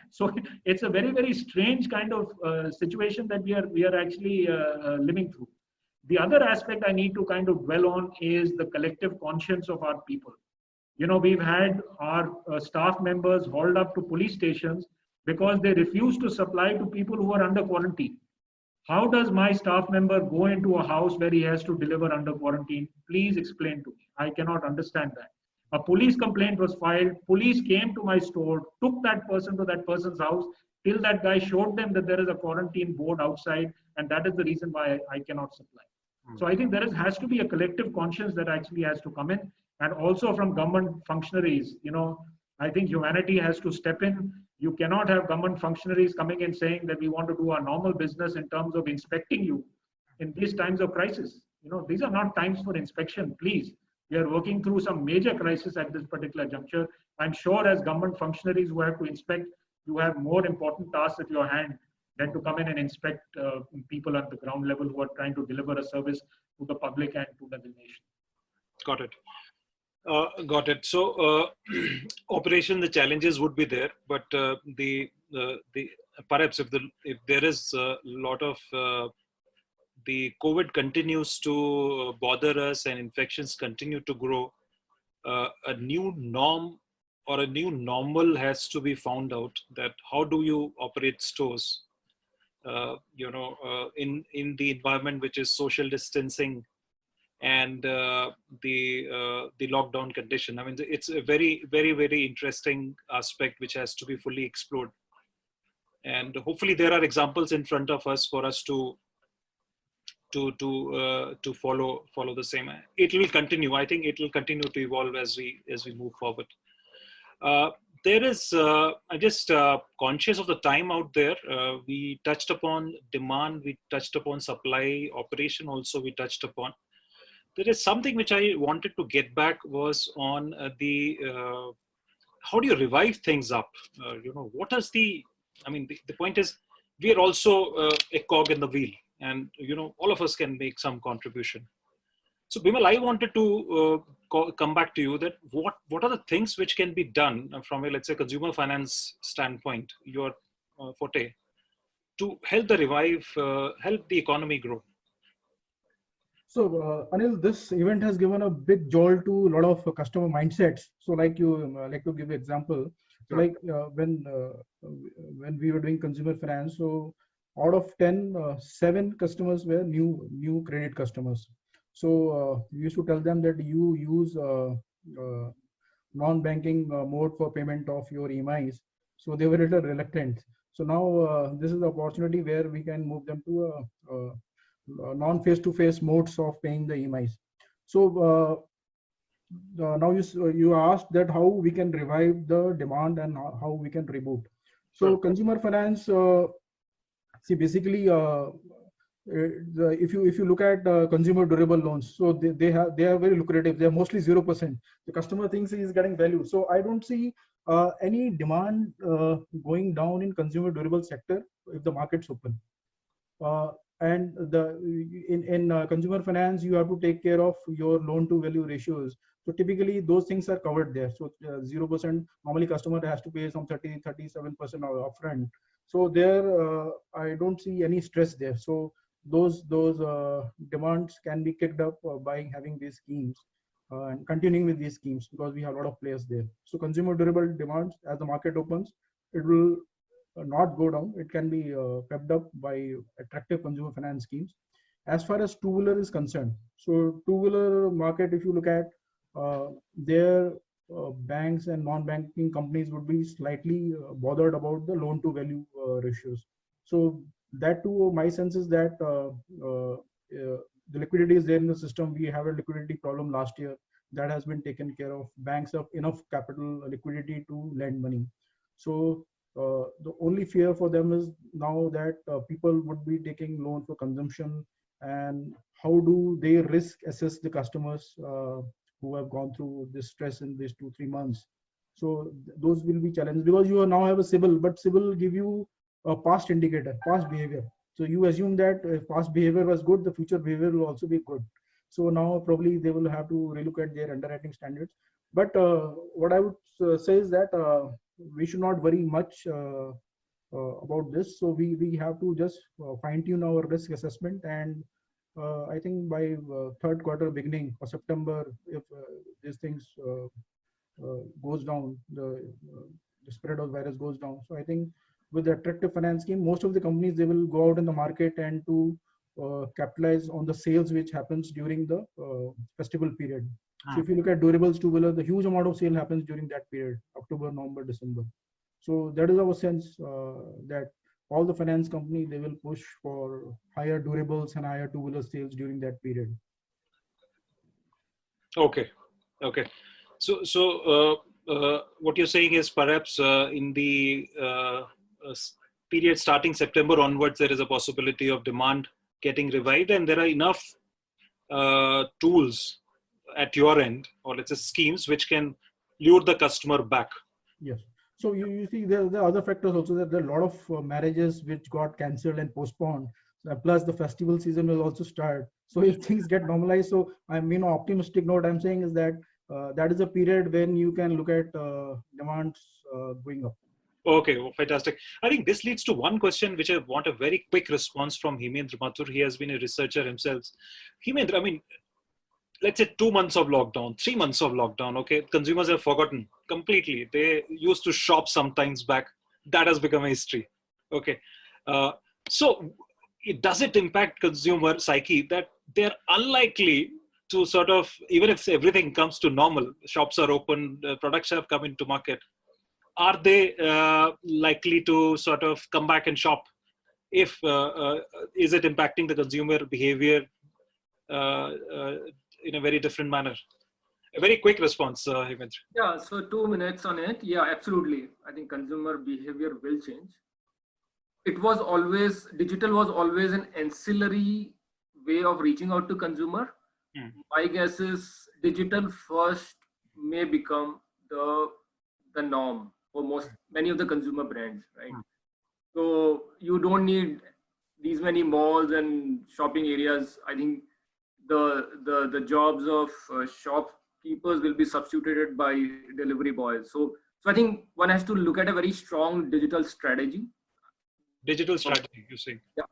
Speaker 5: so it's a very, very strange kind of situation that we are actually living through. The other aspect I need to kind of dwell on is the collective conscience of our people. We've had our staff members hauled up to police stations because they refuse to supply to people who are under quarantine. How does my staff member go into a house where he has to deliver under quarantine? Please explain to me. I cannot understand that. A police complaint was filed. Police came to my store, took that person to that person's house till that guy showed them that there is a quarantine board outside, and that is the reason why I cannot supply. So I think there has to be a collective conscience that actually has to come in, and also from government functionaries. I think humanity has to step in. You cannot have government functionaries coming in saying that we want to do our normal business in terms of inspecting you in these times of crisis. These are not times for inspection, please. We are working through some major crisis at this particular juncture. I'm sure as government functionaries who have to inspect, you have more important tasks at your hand than to come in and inspect people at the ground level who are trying to deliver a service to the public and to the nation.
Speaker 1: Got it. Got it. So, operation, the challenges would be there, but the perhaps if there is a lot of the COVID continues to bother us and infections continue to grow, a new norm or a new normal has to be found out. That how do you operate stores, in the environment which is social distancing and the lockdown condition. I mean, it's a very, very, very interesting aspect which has to be fully explored. And hopefully there are examples in front of us for us to follow the same. It will continue. I think it will continue to evolve as we move forward. There is, I'm just conscious of the time out there. We touched upon demand, we touched upon supply, operation also we touched upon. There is something which I wanted to get back was on how do you revive things up? What is the point is we are also a cog in the wheel, and all of us can make some contribution. So Bimal, I wanted to come back to you that what are the things which can be done from a, let's say, consumer finance standpoint, your forte, to help help the economy grow?
Speaker 4: So Anil, this event has given a big jolt to a lot of customer mindsets. So like to give an example, so like when we were doing consumer finance, so out of 10, 7 customers were new credit customers. So we used to tell them that you use non-banking mode for payment of your EMIs. So they were a little reluctant. So now this is the opportunity where we can move them to a non-face-to-face modes of paying the EMIs. So now you asked that how we can revive the demand and how we can reboot. So sure. Consumer finance, see basically if you look at consumer durable loans, so they are very lucrative. They are mostly 0%. The customer thinks he is getting value. So I don't see any demand going down in consumer durable sector if the market's open. And in consumer finance, you have to take care of your loan to value ratios. So typically those things are covered there. So 0%, normally customer has to pay some 37% upfront. So there, I don't see any stress there. So those demands can be kicked up by having these schemes and continuing with these schemes, because we have a lot of players there. So consumer durable demands, as the market opens, it will not go down. It can be pepped up by attractive consumer finance schemes. As far as two-wheeler is concerned, so two-wheeler market, if you look at their banks and non-banking companies would be slightly bothered about the loan to value ratios. So that too, my sense is that the liquidity is there in the system. We have a liquidity problem last year that has been taken care of. Banks have enough capital liquidity to lend money. So the only fear for them is now that people would be taking loan for consumption, and how do they risk assess the customers who have gone through this stress in these 2-3 months. So those will be challenges, because you now have a CIBIL, but CIBIL will give you a past indicator, past behavior. So you assume that if past behavior was good, the future behavior will also be good. So now probably they will have to relook at their underwriting standards. But what I would say is that we should not worry much about this. So we have to just fine tune our risk assessment, and I think by third quarter beginning or September, if these things goes down, the spread of virus goes down. So I think with the attractive finance scheme, most of the companies, they will go out in the market and to capitalize on the sales which happens during the festival period. So if you look at durables two-wheeler, the huge amount of sale happens during that period, October, November, December. So that is our sense that all the finance company, they will push for higher durables and higher two-wheeler sales during that period.
Speaker 1: Okay. So what you're saying is perhaps in the period starting September onwards, there is a possibility of demand getting revived, and there are enough tools at your end, or let's say schemes, which can lure the customer back.
Speaker 4: Yes. So you see there are other factors also, that there are a lot of marriages which got cancelled and postponed. Plus the festival season will also start. So if things get normalized, so I'm optimistic note I'm saying is that that is a period when you can look at demands going up.
Speaker 1: Okay, well, fantastic. I think this leads to one question which I want a very quick response from Hemendra Mathur. He has been a researcher himself. Hemendra, I mean, let's say 2 months of lockdown, 3 months of lockdown, okay, consumers have forgotten completely. They used to shop sometimes back. That has become a history. Okay. So does it impact consumer psyche that they're unlikely to sort of, even if everything comes to normal, shops are open, products have come into market, are they likely to sort of come back and shop? If is it impacting the consumer behavior in a very different manner? A very quick response, Hemendra.
Speaker 3: Yeah, so 2 minutes on it. Yeah, absolutely. I think consumer behavior will change. Digital was always an ancillary way of reaching out to consumer. My guess is digital first may become the norm for many of the consumer brands, right? So you don't need these many malls and shopping areas. I think the jobs of shopkeepers will be substituted by delivery boys. So I think one has to look at a very strong digital strategy.
Speaker 1: Digital strategy, you say?
Speaker 3: Yeah.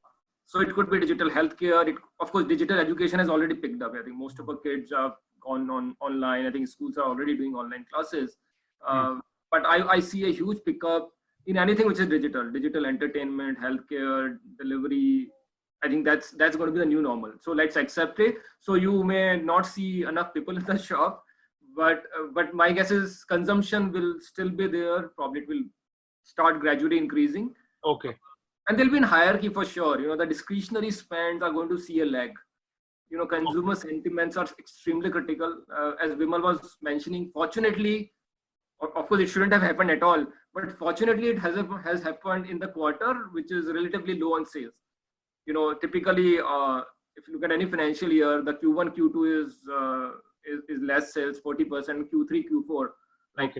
Speaker 3: So it could be digital healthcare. Of course, digital education has already picked up. I think most of our kids have gone online. I think schools are already doing online classes. But I see a huge pickup in anything which is digital entertainment, healthcare, delivery. I think that's going to be the new normal. So let's accept it. So you may not see enough people in the shop, but my guess is consumption will still be there. Probably it will start gradually increasing.
Speaker 1: Okay.
Speaker 3: And there'll be a hierarchy for sure. The discretionary spends are going to see a lag. Consumer sentiments are extremely critical. As Vimal was mentioning, fortunately, of course, it shouldn't have happened at all. But fortunately, it has happened in the quarter, which is relatively low on sales. Typically, if you look at any financial year, the Q1, Q2 is less sales, 40%, Q3, Q4, like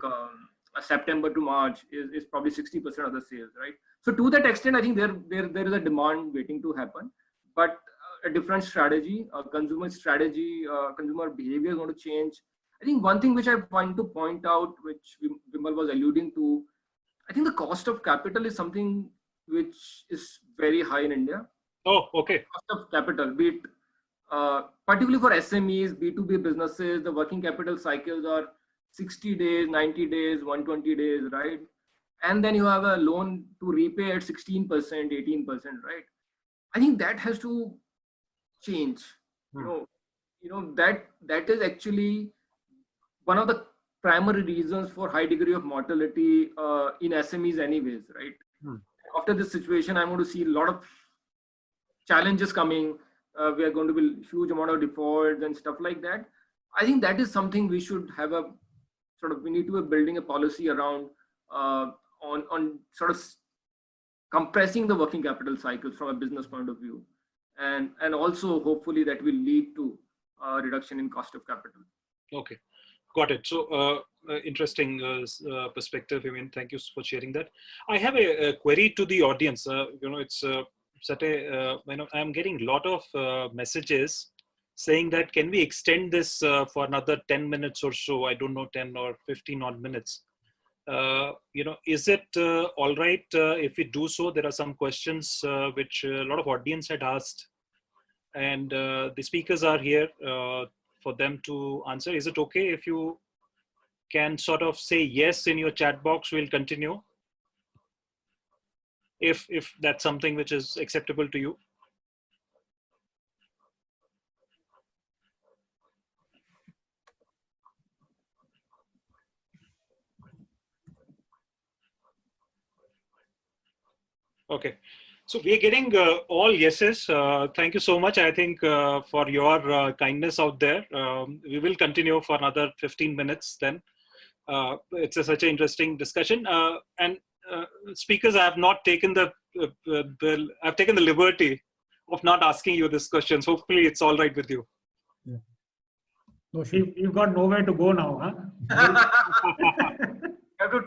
Speaker 3: September to March is probably 60% of the sales, right? So to that extent, I think there is a demand waiting to happen, but a different strategy, consumer strategy, consumer behavior is going to change. I think one thing which I want to point out, which Vimal was alluding to, I think the cost of capital is something which is very high in India.
Speaker 1: Oh, okay.
Speaker 3: Cost of capital, be it particularly for SMEs, B2B businesses, the working capital cycles are 60 days, 90 days, 120 days, right? And then you have a loan to repay at 16%, 18%, right? I think that has to change. That is actually one of the primary reasons for high degree of mortality in SMEs anyways, right? After this situation, I'm going to see a lot of challenges coming. We are going to be huge amount of defaults and stuff like that. I think that is something we should have we need to be building a policy around on sort of compressing the working capital cycles from a business point of view. And also hopefully that will lead to a reduction in cost of capital.
Speaker 1: Okay, got it. So interesting perspective. I mean, thank you for sharing that. I have a query to the audience. It's I'm getting a lot of messages saying that can we extend this for another 10 minutes or so? I don't know, 10 or 15 odd minutes. Is it all right if we do so? There are some questions which a lot of audience had asked, and the speakers are here for them to answer. Is it okay if you can sort of say yes in your chat box? We'll continue. If that's something which is acceptable to you. Okay, so we are getting all yeses. Thank you so much. I think for your kindness out there. We will continue for another 15 minutes then. It's such an interesting discussion. And speakers, I have not taken I've taken the liberty of not asking you these questions. Hopefully it's all right with you.
Speaker 4: Yeah. No, sure.
Speaker 5: You've got nowhere to go now, huh?
Speaker 3: You have to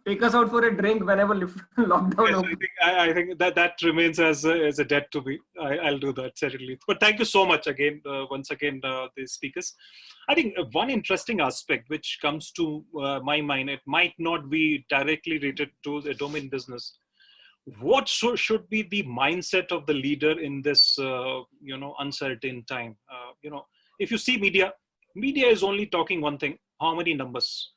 Speaker 3: take us out for a drink whenever lockdown.
Speaker 1: Yes, I think that remains as a debt to me. I'll do that certainly. But thank you so much again, once again, the speakers. I think one interesting aspect which comes to my mind, it might not be directly related to the domain business. What should be the mindset of the leader in this, uncertain time? If you see media is only talking one thing: how many numbers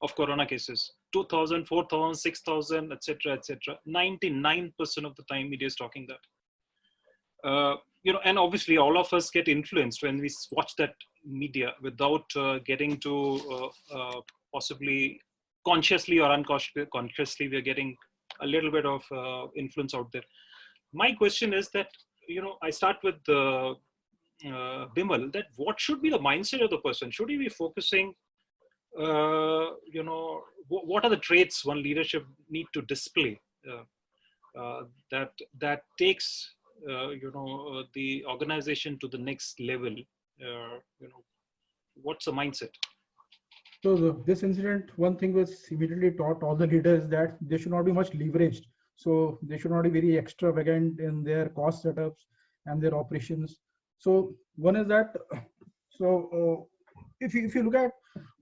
Speaker 1: of corona cases, 2,000, 4,000, 6,000, etc., etc. 99% of the time media is talking that. And obviously all of us get influenced when we watch that media without getting to possibly consciously or unconsciously, we're getting a little bit of influence out there. My question is that, I start with Bimal, that what should be the mindset of the person? Should he be focusing what are the traits one leadership need to display that takes the organization to the next level? What's the mindset?
Speaker 4: So this incident, one thing was immediately taught all the leaders that they should not be much leveraged. So they should not be very extravagant in their cost setups and their operations. So one is that. So if you look at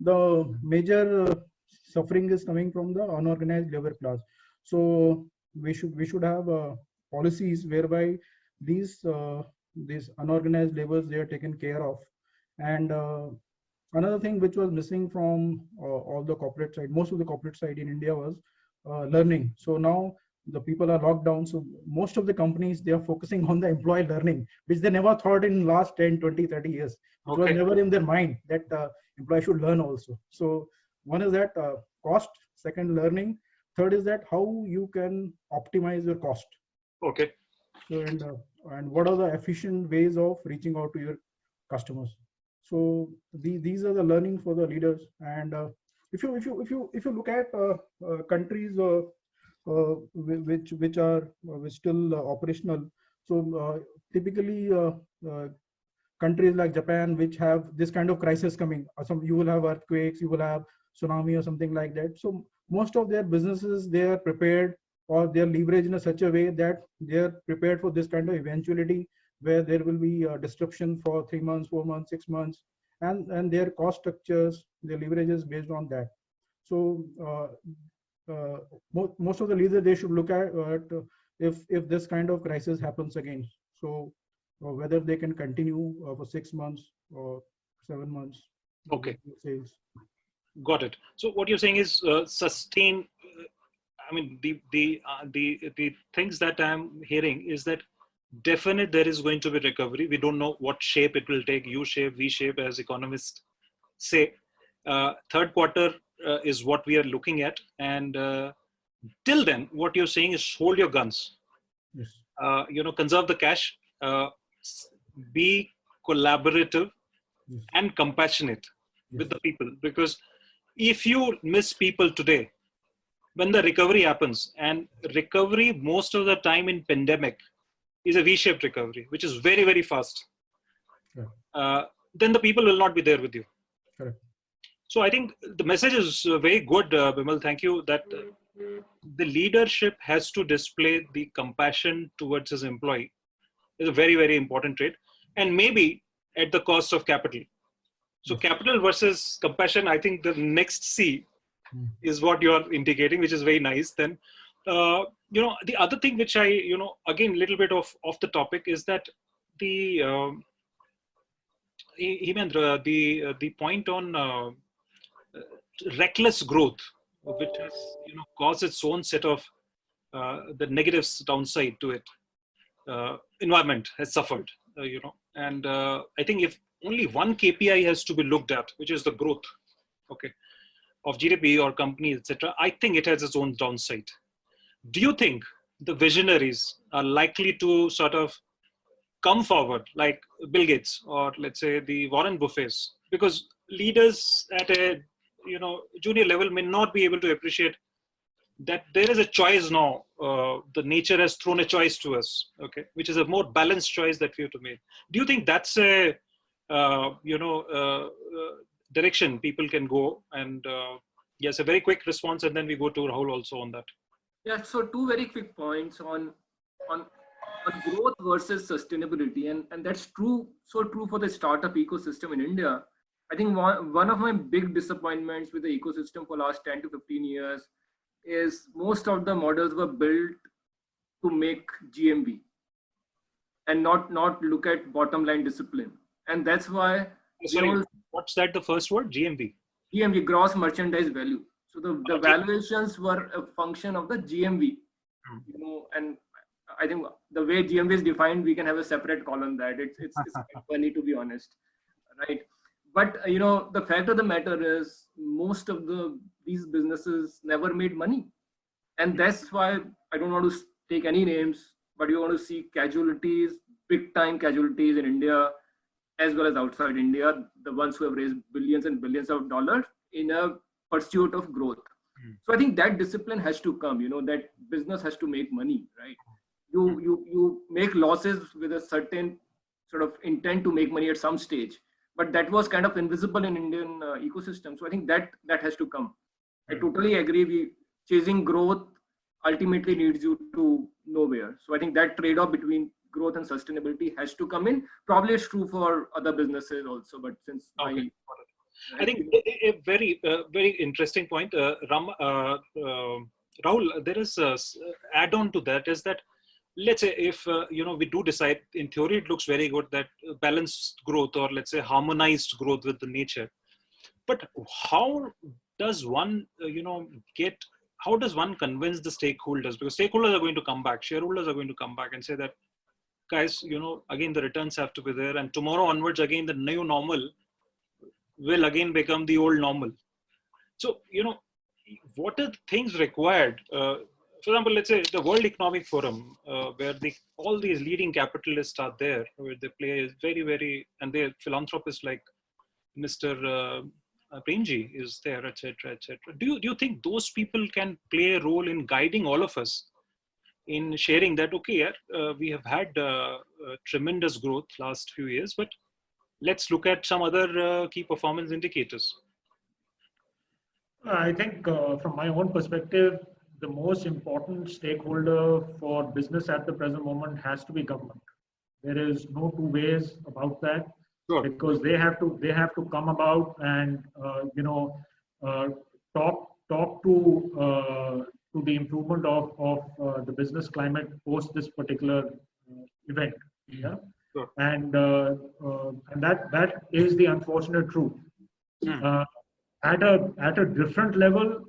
Speaker 4: the major suffering is coming from the unorganized labor class. So we should have policies whereby these unorganized laborers, they are taken care of. And another thing which was missing from all the corporate side, most of the corporate side in India was learning. So now the people are locked down. So most of the companies, they are focusing on the employee learning, which they never thought in last 10, 20, 30 years. It was never in their mind that employee should learn also. So one is that cost, second learning, third is that how you can optimize your cost.
Speaker 1: Okay.
Speaker 4: So and what are the efficient ways of reaching out to your customers? So these are the learning for the leaders. And if you look at countries which are still operational, so typically countries like Japan, which have this kind of crisis coming, you will have earthquakes, you will have tsunami or something like that. So most of their businesses, they are prepared, or they are leveraged in such a way that they are prepared for this kind of eventuality, where there will be a disruption for 3 months, 4 months, 6 months, and their cost structures, their leverage is based on that. So most of the leaders, they should look at if this kind of crisis happens again. So whether they can continue for 6 months or 7 months.
Speaker 1: Okay.
Speaker 4: Sales.
Speaker 1: Got it. So what you're saying is sustain. I mean, the things that I'm hearing is that definite there is going to be recovery. We don't know what shape it will take, U shape, V shape, as economists say. Third quarter is what we are looking at, and till then, what you're saying is hold your guns.
Speaker 4: Yes.
Speaker 1: Conserve the cash, be collaborative,
Speaker 4: Yes.
Speaker 1: and compassionate
Speaker 4: Yes.
Speaker 1: with the people, because if you miss people today, when the recovery happens, and recovery most of the time in pandemic is a V-shaped recovery, which is very, very fast, then the people will not be there with you.
Speaker 4: Correct.
Speaker 1: So I think the message is very good, Bimal. Thank you. That the leadership has to display the compassion towards his employee. Is a very, very important trait, and maybe at the cost of capital. So capital versus compassion, I think the next C is what you're indicating, which is very nice. Then, the other thing which I, again, a little bit off the topic, is that the, Hemendra, the point on reckless growth, which has, caused its own set of the negatives downside to it. Environment has suffered, and I think if only one KPI has to be looked at, which is the growth, okay, of GDP or companies, etc., I think it has its own downside. Do you think the visionaries are likely to sort of come forward, like Bill Gates or let's say the Warren Buffetts? Because leaders at a junior level may not be able to appreciate that there is a choice now. The nature has thrown a choice to us, okay, which is a more balanced choice that we have to make. Do you think that's a direction people can go? And yes, a very quick response, and then we go to Rahul also on that.
Speaker 3: Yeah, so two very quick points on growth versus sustainability, and that's true. So true for the startup ecosystem in India. I think one of my big disappointments with the ecosystem for last 10 to 15 years is most of the models were built to make GMV and not look at bottom line discipline. And that's why
Speaker 1: what's that, the first word? GMV?
Speaker 3: GMV, gross merchandise value. So the valuations were a function of the GMV, and I think the way GMV is defined, we can have a separate column that it's funny, to be honest, right? But the fact of the matter is most of these businesses never made money, and that's why I don't want to take any names, but you want to see casualties, big time casualties in India as well as outside India, the ones who have raised billions and billions of dollars in a pursuit of growth. So I think that discipline has to come, that business has to make money, right? You make losses with a certain sort of intent to make money at some stage, but that was kind of invisible in Indian ecosystem. So I think that has to come. I totally agree. Chasing growth ultimately leads you to nowhere. So I think that trade-off between growth and sustainability has to come in. Probably it's true for other businesses also, but since
Speaker 1: I think a very, very interesting point, Rahul, there is a add-on to that, is that, let's say if, we do decide, in theory, it looks very good that balanced growth, or let's say harmonized growth with the nature. But how does one, how does one convince the stakeholders? Because stakeholders are going to come back, shareholders are going to come back and say that, guys, again, the returns have to be there. And tomorrow onwards, again, the new normal will again become the old normal. So, what are the things required? For example, let's say the World Economic Forum, where all these leading capitalists are there, where they play very, very, and they're philanthropists like Mr. Premji is there, etc., etc. Do you think those people can play a role in guiding all of us in sharing that, okay, we have had tremendous growth last few years, but let's look at some other key performance indicators?
Speaker 5: I think from my own perspective, the most important stakeholder for business at the present moment has to be government. There is no two ways about that,
Speaker 1: Sure.
Speaker 5: because they have to come about and uh, talk to the improvement of the business climate post this particular event. Yeah,
Speaker 1: Sure.
Speaker 5: and that is the unfortunate truth.
Speaker 1: Hmm.
Speaker 5: At a different level,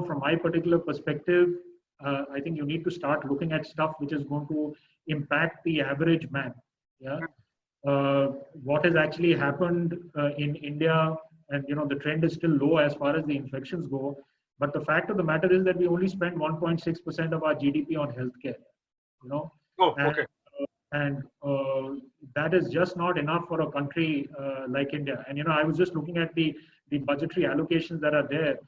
Speaker 5: from my particular perspective, I think you need to start looking at stuff which is going to impact the average man. Yeah, what has actually happened in India, and the trend is still low as far as the infections go. But the fact of the matter is that we only spend 1.6% of our GDP on healthcare. You know,
Speaker 1: Oh,
Speaker 5: and
Speaker 1: okay.
Speaker 5: and that is just not enough for a country like India. And I was just looking at the budgetary allocations that are there.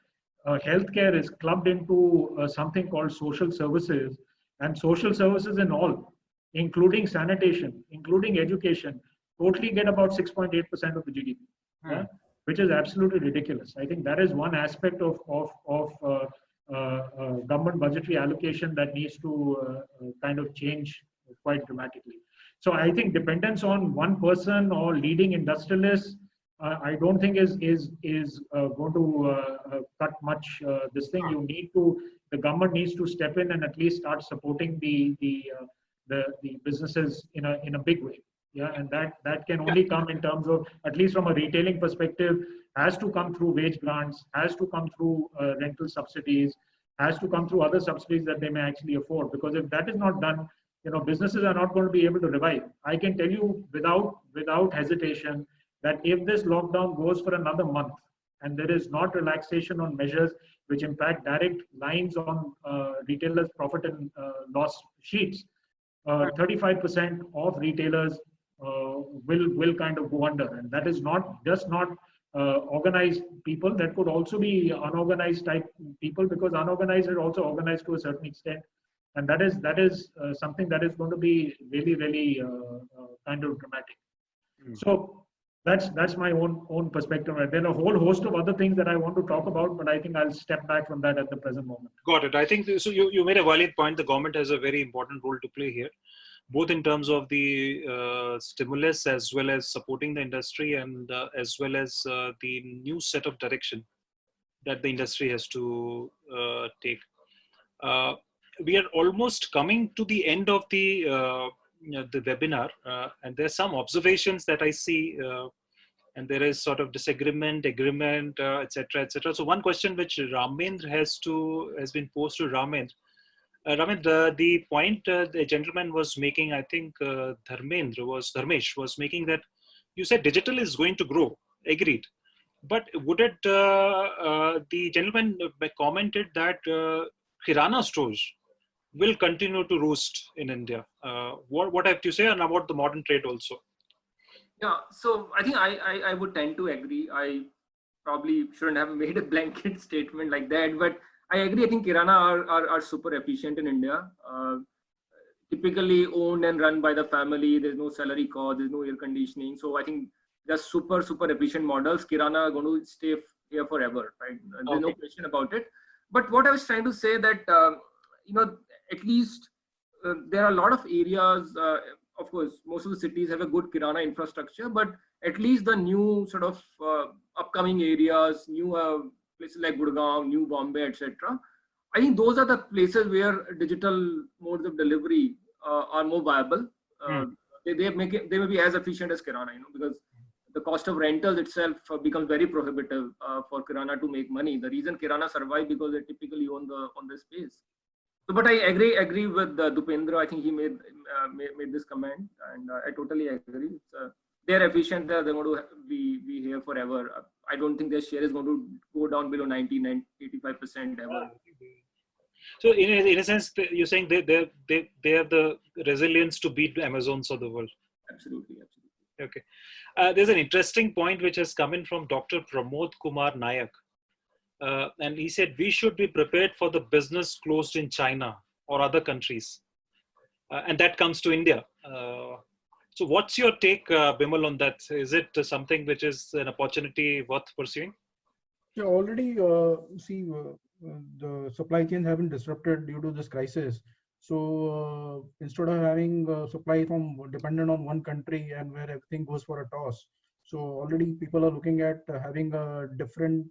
Speaker 5: Healthcare is clubbed into something called social services, and social services in all, including sanitation, including education, totally get about 6.8% of the GDP, yeah? Which is absolutely ridiculous. I think that is one aspect of government budgetary allocation that needs to kind of change quite dramatically. So I think dependence on one person or leading industrialists, I don't think is going to cut much this thing. The government needs to step in and at least start supporting the businesses in a big way. Yeah, and that can only come in terms of, at least from a retailing perspective, has to come through wage grants, has to come through rental subsidies, has to come through other subsidies that they may actually afford. Because if that is not done, businesses are not going to be able to revive. I can tell you without hesitation that if this lockdown goes for another month and there is not relaxation on measures which impact direct lines on retailers' profit and loss sheets, 35% of retailers will kind of go under, and that is not organized people. That could also be unorganized type people, because unorganized is also organized to a certain extent, and that is something that is going to be really kind of dramatic. So that's my own perspective. And then a whole host of other things that I want to talk about, but I think I'll step back from that at the present moment.
Speaker 1: Got it. I think so. You made a valid point. The government has a very important role to play here, both in terms of the stimulus as well as supporting the industry, and as well as the new set of direction that the industry has to take. We are almost coming to the end of the webinar, and there are some observations that I see, and there is sort of disagreement, agreement, etc., etc. So one question which Ramendra has been posed to Ramendra. Ramendra, the point the gentleman was making, I think Dharmesh was making, that you said digital is going to grow. Agreed. But would it, the gentleman commented that Kirana stores will continue to roost in India. What have to say, and about the modern trade also?
Speaker 3: Yeah, so I think I would tend to agree. I probably shouldn't have made a blanket statement like that, but I agree. I think Kirana are super efficient in India. Typically owned and run by the family. There's no salary cost. There's no air conditioning. So I think they're super efficient models. Kirana are going to stay here forever, right? There's no question about it. But what I was trying to say that at least there are a lot of areas. Of course, most of the cities have a good Kirana infrastructure, but at least the new sort of upcoming areas, new places like Gurgaon, New Bombay, etc. I think those are the places where digital modes of delivery are more viable. They may be as efficient as Kirana, because the cost of rentals itself becomes very prohibitive for Kirana to make money. The reason Kirana survive because they typically own the space. So, but I agree with Dupendra. I think he made this comment, and I totally agree. They're efficient. They're going to be here forever. I don't think their share is going to go down below 85% ever.
Speaker 1: So, in a sense, you're saying they have the resilience to beat the Amazons of the world.
Speaker 3: Absolutely.
Speaker 1: Okay. There's an interesting point which has come in from Dr. Pramod Kumar Nayak. And he said we should be prepared for the business closed in China or other countries. And that comes to India. So what's your take, Bimal, on that? Is it something which is an opportunity worth pursuing?
Speaker 4: Yeah, already see the supply chains have been disrupted due to this crisis. So instead of having supply from dependent on one country and where everything goes for a toss, so already people are looking at having different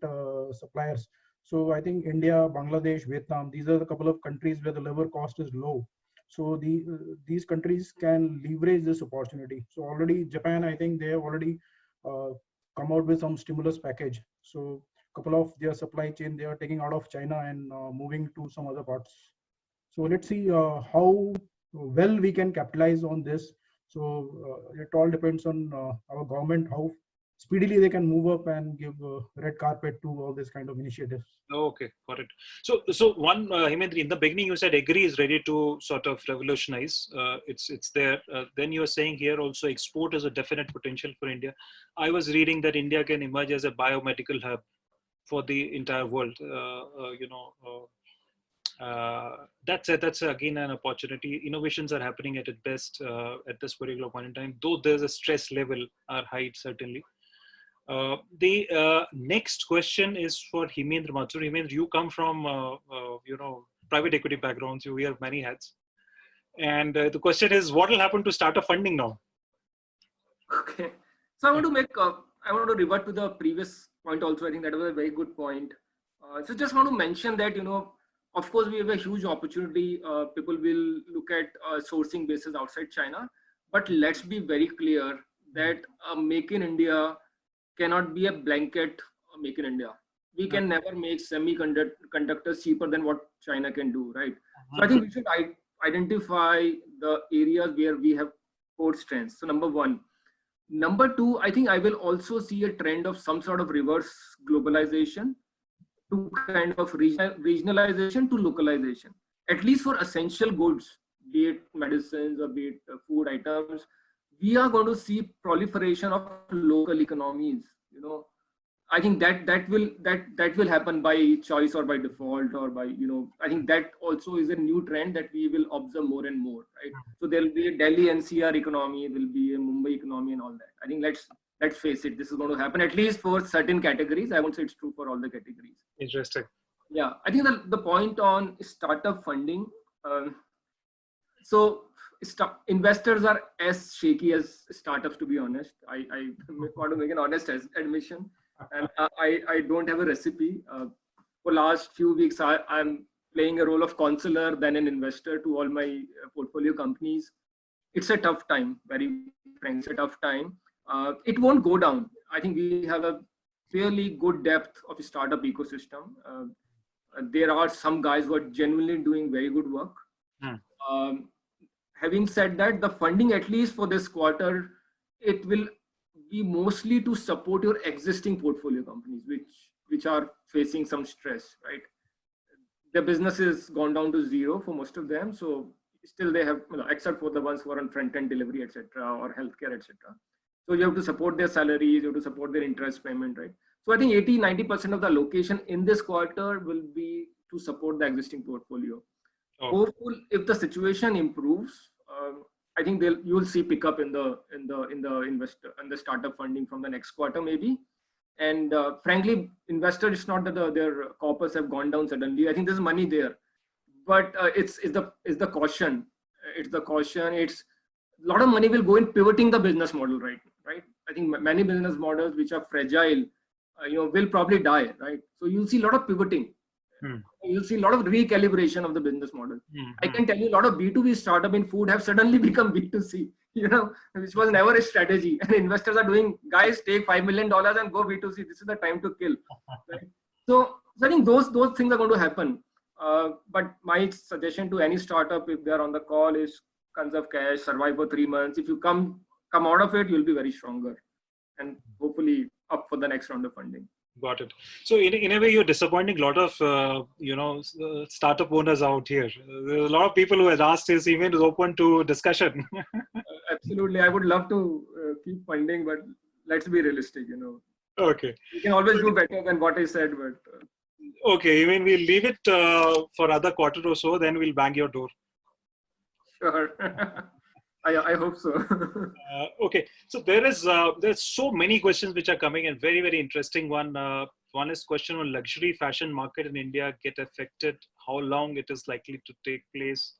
Speaker 4: suppliers. So I think India, Bangladesh, Vietnam, these are the couple of countries where the labor cost is low. So these countries can leverage this opportunity. So already Japan, I think they have already uh, come out with some stimulus package. So couple of their supply chain they are taking out of China and moving to some other parts. So let's see how well we can capitalize on this. So it all depends on our government, how speedily they can move up and give red carpet to all this kind of initiatives.
Speaker 1: Okay, got it. So one, Hemendra, in the beginning you said Agri is ready to sort of revolutionize. It's there. Then you are saying here also export is a definite potential for India. I was reading that India can emerge as a biomedical hub for the entire world. That's again an opportunity. Innovations are happening at its best at this particular point in time. Though there's a stress level are high certainly. The next question is for Hemendra Mathur. Hemendra, you come from private equity backgrounds. You wear many hats, and the question is, what will happen to startup funding now?
Speaker 3: Okay, so I want to revert to the previous point also. I think that was a very good point. So just want to mention that, of course, we have a huge opportunity. People will look at sourcing bases outside China, but let's be very clear that Make in India cannot be a blanket Make in India. We can never make semiconductors cheaper than what China can do, right? So I think we should identify the areas where we have core strengths. So number one. Number two, I think I will also see a trend of some sort of reverse globalization to kind of regionalization to localization, at least for essential goods, be it medicines or be it food items. We are going to see proliferation of local economies. I think that will happen by choice or by default or by, I think that also is a new trend that we will observe more and more, right? So there will be a Delhi NCR economy, there will be a Mumbai economy and all that. I think let's face it, this is going to happen at least for certain categories. I won't say it's true for all the categories.
Speaker 1: Interesting.
Speaker 3: Yeah, I think the point on startup funding, so investors are as shaky as startups, to be honest. I want to make an honest admission. And I don't have a recipe. For last few weeks, I'm playing a role of counselor, then an investor to all my portfolio companies. It's a tough time, very frankly, it's a tough time. It won't go down. I think we have a fairly good depth of a startup ecosystem. There are some guys who are genuinely doing very good work. Having said that, the funding, at least for this quarter, it will be mostly to support your existing portfolio companies, which are facing some stress, right? The business has gone down to zero for most of them, so still they have, except for the ones who are on front-end delivery, etc., or healthcare, etc. So you have to support their salaries, you have to support their interest payment, right? So I think 80-90% of the allocation in this quarter will be to support the existing portfolio. Hopeful if the situation improves, I think you will see pickup in the investor and the startup funding from the next quarter maybe. And frankly, investors, it's not that their corpus have gone down suddenly. I think there's money there, but it's the caution. It's the caution. It's a lot of money will go in pivoting the business model, right? I think many business models which are fragile, will probably die, right? So you'll see a lot of pivoting. You'll see a lot of recalibration of the business model. I can tell you a lot of B2B startup in food have suddenly become B2C, which was never a strategy. And investors are doing, guys, take $5 million and go B2C. This is the time to kill. Right? So I think those things are going to happen. But my suggestion to any startup, if they're on the call, is conserve cash, survive for 3 months. If you come out of it, you'll be very stronger and hopefully up for the next round of funding.
Speaker 1: Got it. So in a way, you're disappointing a lot of startup owners out here. There's a lot of people who had asked this event is open to discussion.
Speaker 3: Absolutely, I would love to keep funding, but let's be realistic.
Speaker 1: Okay.
Speaker 3: You can always do better than what I said, but.
Speaker 1: Okay, I mean we'll leave it for another quarter or so. Then we'll bang your door.
Speaker 3: Sure. I hope so.
Speaker 1: Okay, so there's so many questions which are coming in. Very, very interesting one One is question on luxury fashion market in India get affected, how long it is likely to take place,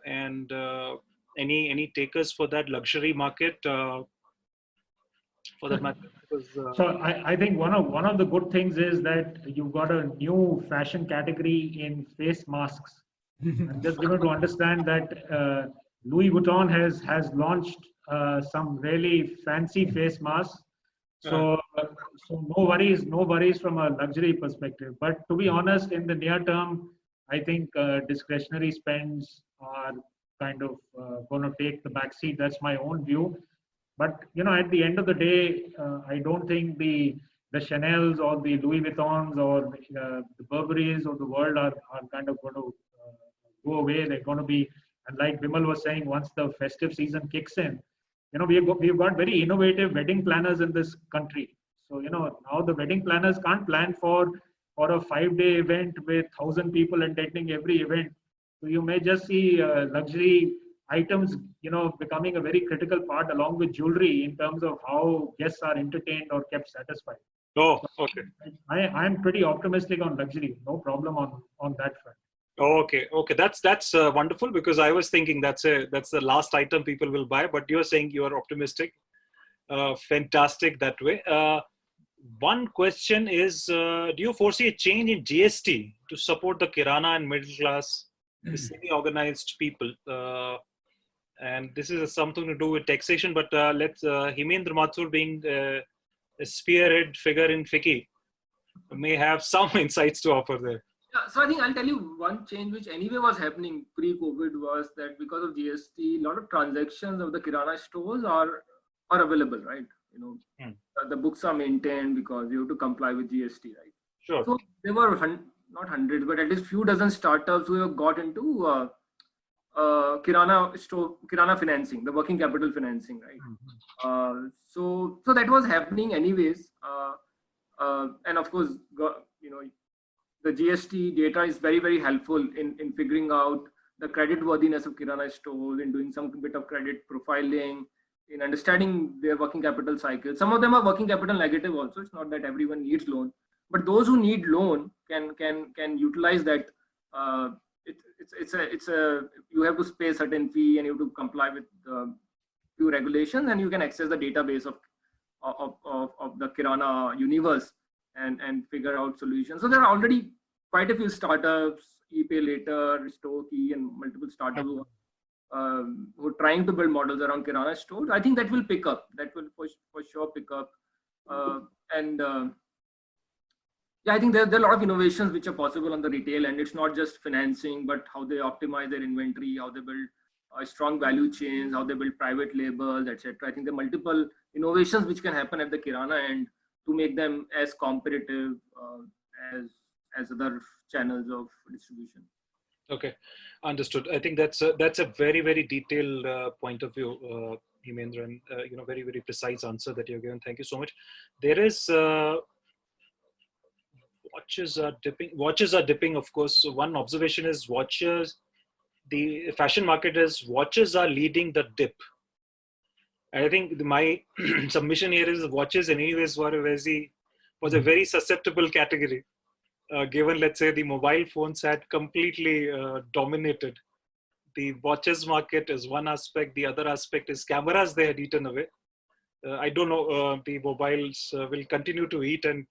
Speaker 1: and any takers for that luxury market for that matter. Because,
Speaker 5: So I think one of the good things is that you've got a new fashion category in face masks. I'm just given to understand that Louis Vuitton has launched some really fancy face masks. So no worries from a luxury perspective. But to be honest, in the near term, I think discretionary spends are kind of going to take the back seat. That's my own view. But at the end of the day, I don't think the Chanels or the Louis Vuittons or the Burberrys of the world are kind of going to go away. They're going to be, and like Vimal was saying, once the festive season kicks in, we've got very innovative wedding planners in this country. So now the wedding planners can't plan for a 5-day event with 1,000 people attending every event. So you may just see luxury items, becoming a very critical part along with jewelry in terms of how guests are entertained or kept satisfied.
Speaker 1: oh, okay.
Speaker 5: I'm pretty optimistic on luxury. No problem on that front.
Speaker 1: Okay. That's wonderful, because I was thinking that's the last item people will buy, but you're saying you are optimistic. Fantastic that way. One question is, do you foresee a change in GST to support the Kirana and middle class, the semi-organized people? And this is something to do with taxation, but let's Himendra Mathur, being a spearhead figure in FICCI, may have some insights to offer there.
Speaker 3: Yeah, so I think I'll tell you one change which anyway was happening pre-COVID was that because of GST, a lot of transactions of the Kirana stores are available, right? The books are maintained because you have to comply with GST, right?
Speaker 1: Sure.
Speaker 3: So there were not hundreds, but at least few dozen startups who have got into Kirana financing, the working capital financing, right? So that was happening anyways, and of course, the GST data is very, very helpful in figuring out the credit worthiness of Kirana stores, in doing some bit of credit profiling, in understanding their working capital cycle. Some of them are working capital negative also. It's not that everyone needs loan, but those who need loan can utilize that. You have to pay a certain fee and you have to comply with few regulations, and you can access the database of the Kirana universe and figure out solutions. So there are already quite a few startups, ePay Later, StoreKey, and multiple startups who are trying to build models around Kirana stores. I think that will pick up. That will for sure pick up. Yeah, I think there are a lot of innovations which are possible on the retail, and it's not just financing, but how they optimize their inventory, how they build strong value chains, how they build private labels, etc. I think there are multiple innovations which can happen at the Kirana end to make them as competitive as other channels of distribution.
Speaker 1: Okay, understood. I think that's a very, very detailed point of view, Himendra, and very, very precise answer that you've given. Thank you so much. There is watches are dipping. Of course, one observation is watches. The fashion market is watches are leading the dip. I think my submission here is watches anyways was a very susceptible category, given, let's say, the mobile phones had completely dominated. The watches market is one aspect. The other aspect is cameras they had eaten away. I don't know, the mobiles will continue to eat and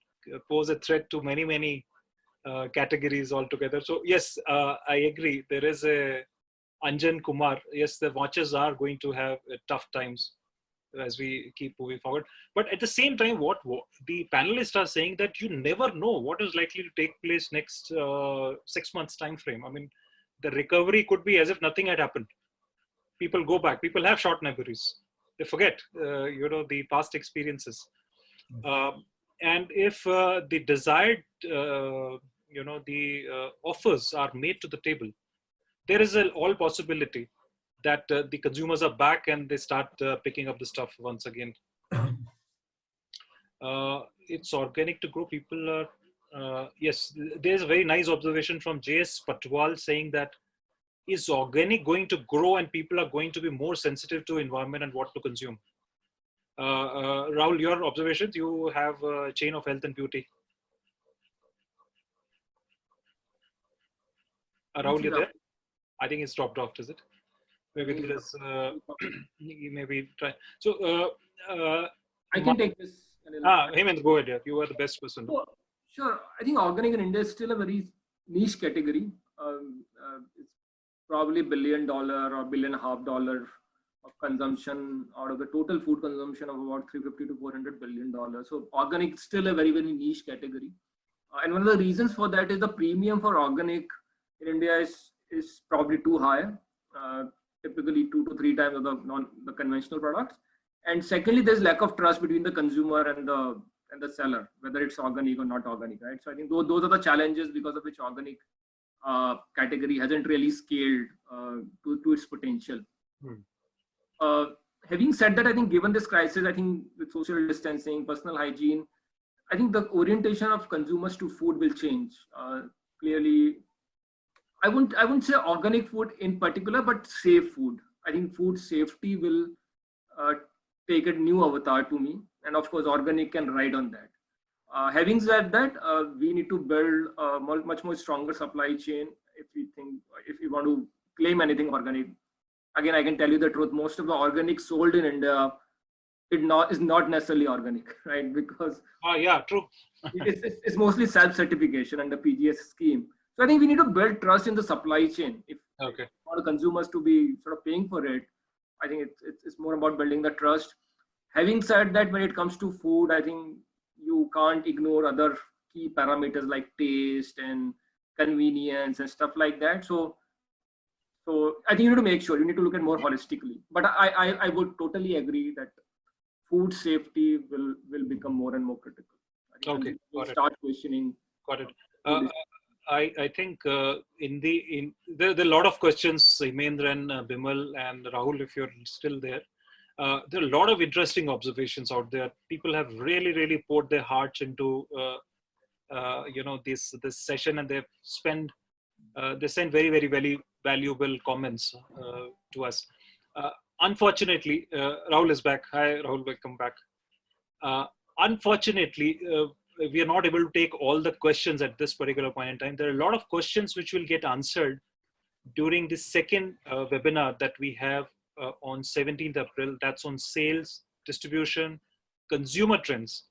Speaker 1: pose a threat to many, many categories altogether. So yes, I agree. There is a Anjan Kumar. Yes, the watches are going to have tough times as we keep moving forward. But at the same time, what the panelists are saying, that you never know what is likely to take place next 6 months time frame. I mean, the recovery could be as if nothing had happened. People go back. People have short memories. They forget, the past experiences. And if the desired, offers are made to the table, there is all possibility that the consumers are back and they start picking up the stuff once again. It's organic to grow. People are, yes, there's a very nice observation from J.S. Patwal saying that is organic going to grow and people are going to be more sensitive to environment and what to consume? Rahul, your observations. You have a chain of health and beauty. Rahul, you there? I think it's dropped off. Is it? Maybe there is. Maybe try. So.
Speaker 3: I can take this.
Speaker 1: Hemant, go ahead. Yeah. You are the best person.
Speaker 3: Oh, sure. I think organic in India is still a very niche category. It's probably $1 billion or $1.5 billion of consumption out of the total food consumption of about $350 to $400 billion. So organic is still a very, very niche category. And one of the reasons for that is the premium for organic in India is probably too high, typically 2 to 3 times of the conventional products. And secondly, there's lack of trust between the consumer and the seller, whether it's organic or not organic, right? So I think those are the challenges because of which organic category hasn't really scaled to its potential. Having said that, I think given this crisis, I think with social distancing, personal hygiene, I think the orientation of consumers to food will change. Clearly, I wouldn't say organic food in particular, but safe food. I think food safety will take a new avatar to me, and of course, organic can ride on that. Having said that, we need to build a much more stronger supply chain if we want to claim anything organic. Again, I can tell you the truth: most of the organic sold in India is not necessarily organic, right? Because
Speaker 1: yeah, true.
Speaker 3: it's mostly self-certification under PGS scheme. So I think we need to build trust in the supply chain. If we want the consumers to be sort of paying for it, I think it's more about building the trust. Having said that, when it comes to food, I think you can't ignore other key parameters like taste and convenience and stuff like that. So I think you need to make sure, you need to look at more holistically. But I would totally agree that food safety will become more and more critical. I think we'll start questioning.
Speaker 1: Got it. I think there are a lot of questions, Hemendra and Bimal and Rahul, if you're still there. There are a lot of interesting observations out there. People have really poured their hearts into this session, and they send very valuable comments to us. Unfortunately, Rahul is back. Hi, Rahul, welcome back. Unfortunately, we are not able to take all the questions at this particular point in time. There are a lot of questions which will get answered during the second webinar that we have on 17th April. That's on sales, distribution, consumer trends,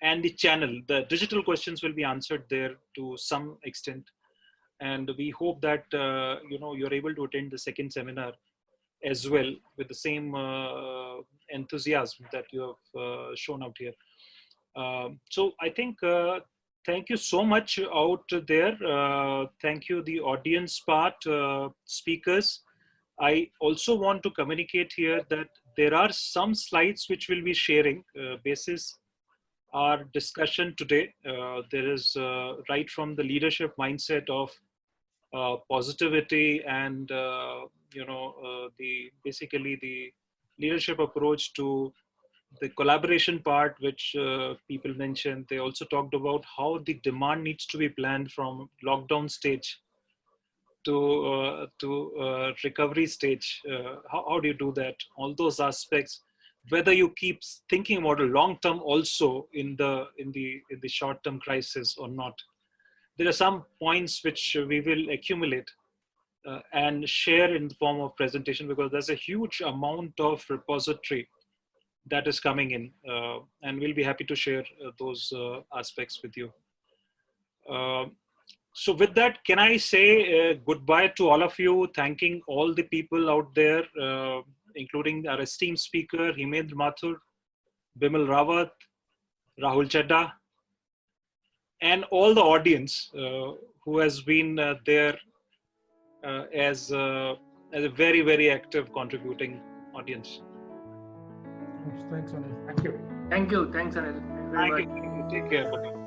Speaker 1: and the channel. The digital questions will be answered there to some extent. And we hope that you're able to attend the second seminar as well with the same enthusiasm that you have shown out here. So I think thank you so much out there. Thank you, the audience part, speakers. I also want to communicate here that there are some slides which we'll be sharing basis our discussion today. There is right from the leadership mindset of positivity and basically the leadership approach to the collaboration part, which people mentioned. They also talked about how the demand needs to be planned from lockdown stage to recovery stage. How do you do that? All those aspects, whether you keep thinking about a long term also in the short term crisis or not. There are some points which we will accumulate and share in the form of presentation, because there's a huge amount of repository that is coming in, and we'll be happy to share those aspects with you. So with that, can I say goodbye to all of you, thanking all the people out there, including our esteemed speaker, Hemendra Mathur, Bimal Rawat, Rahul Chadha, and all the audience who has been there as a very active contributing audience.
Speaker 4: Thanks, Anil.
Speaker 5: Thank you.
Speaker 3: Thank you. Thanks, Anil.
Speaker 1: Thank you. Take care. Bye-bye.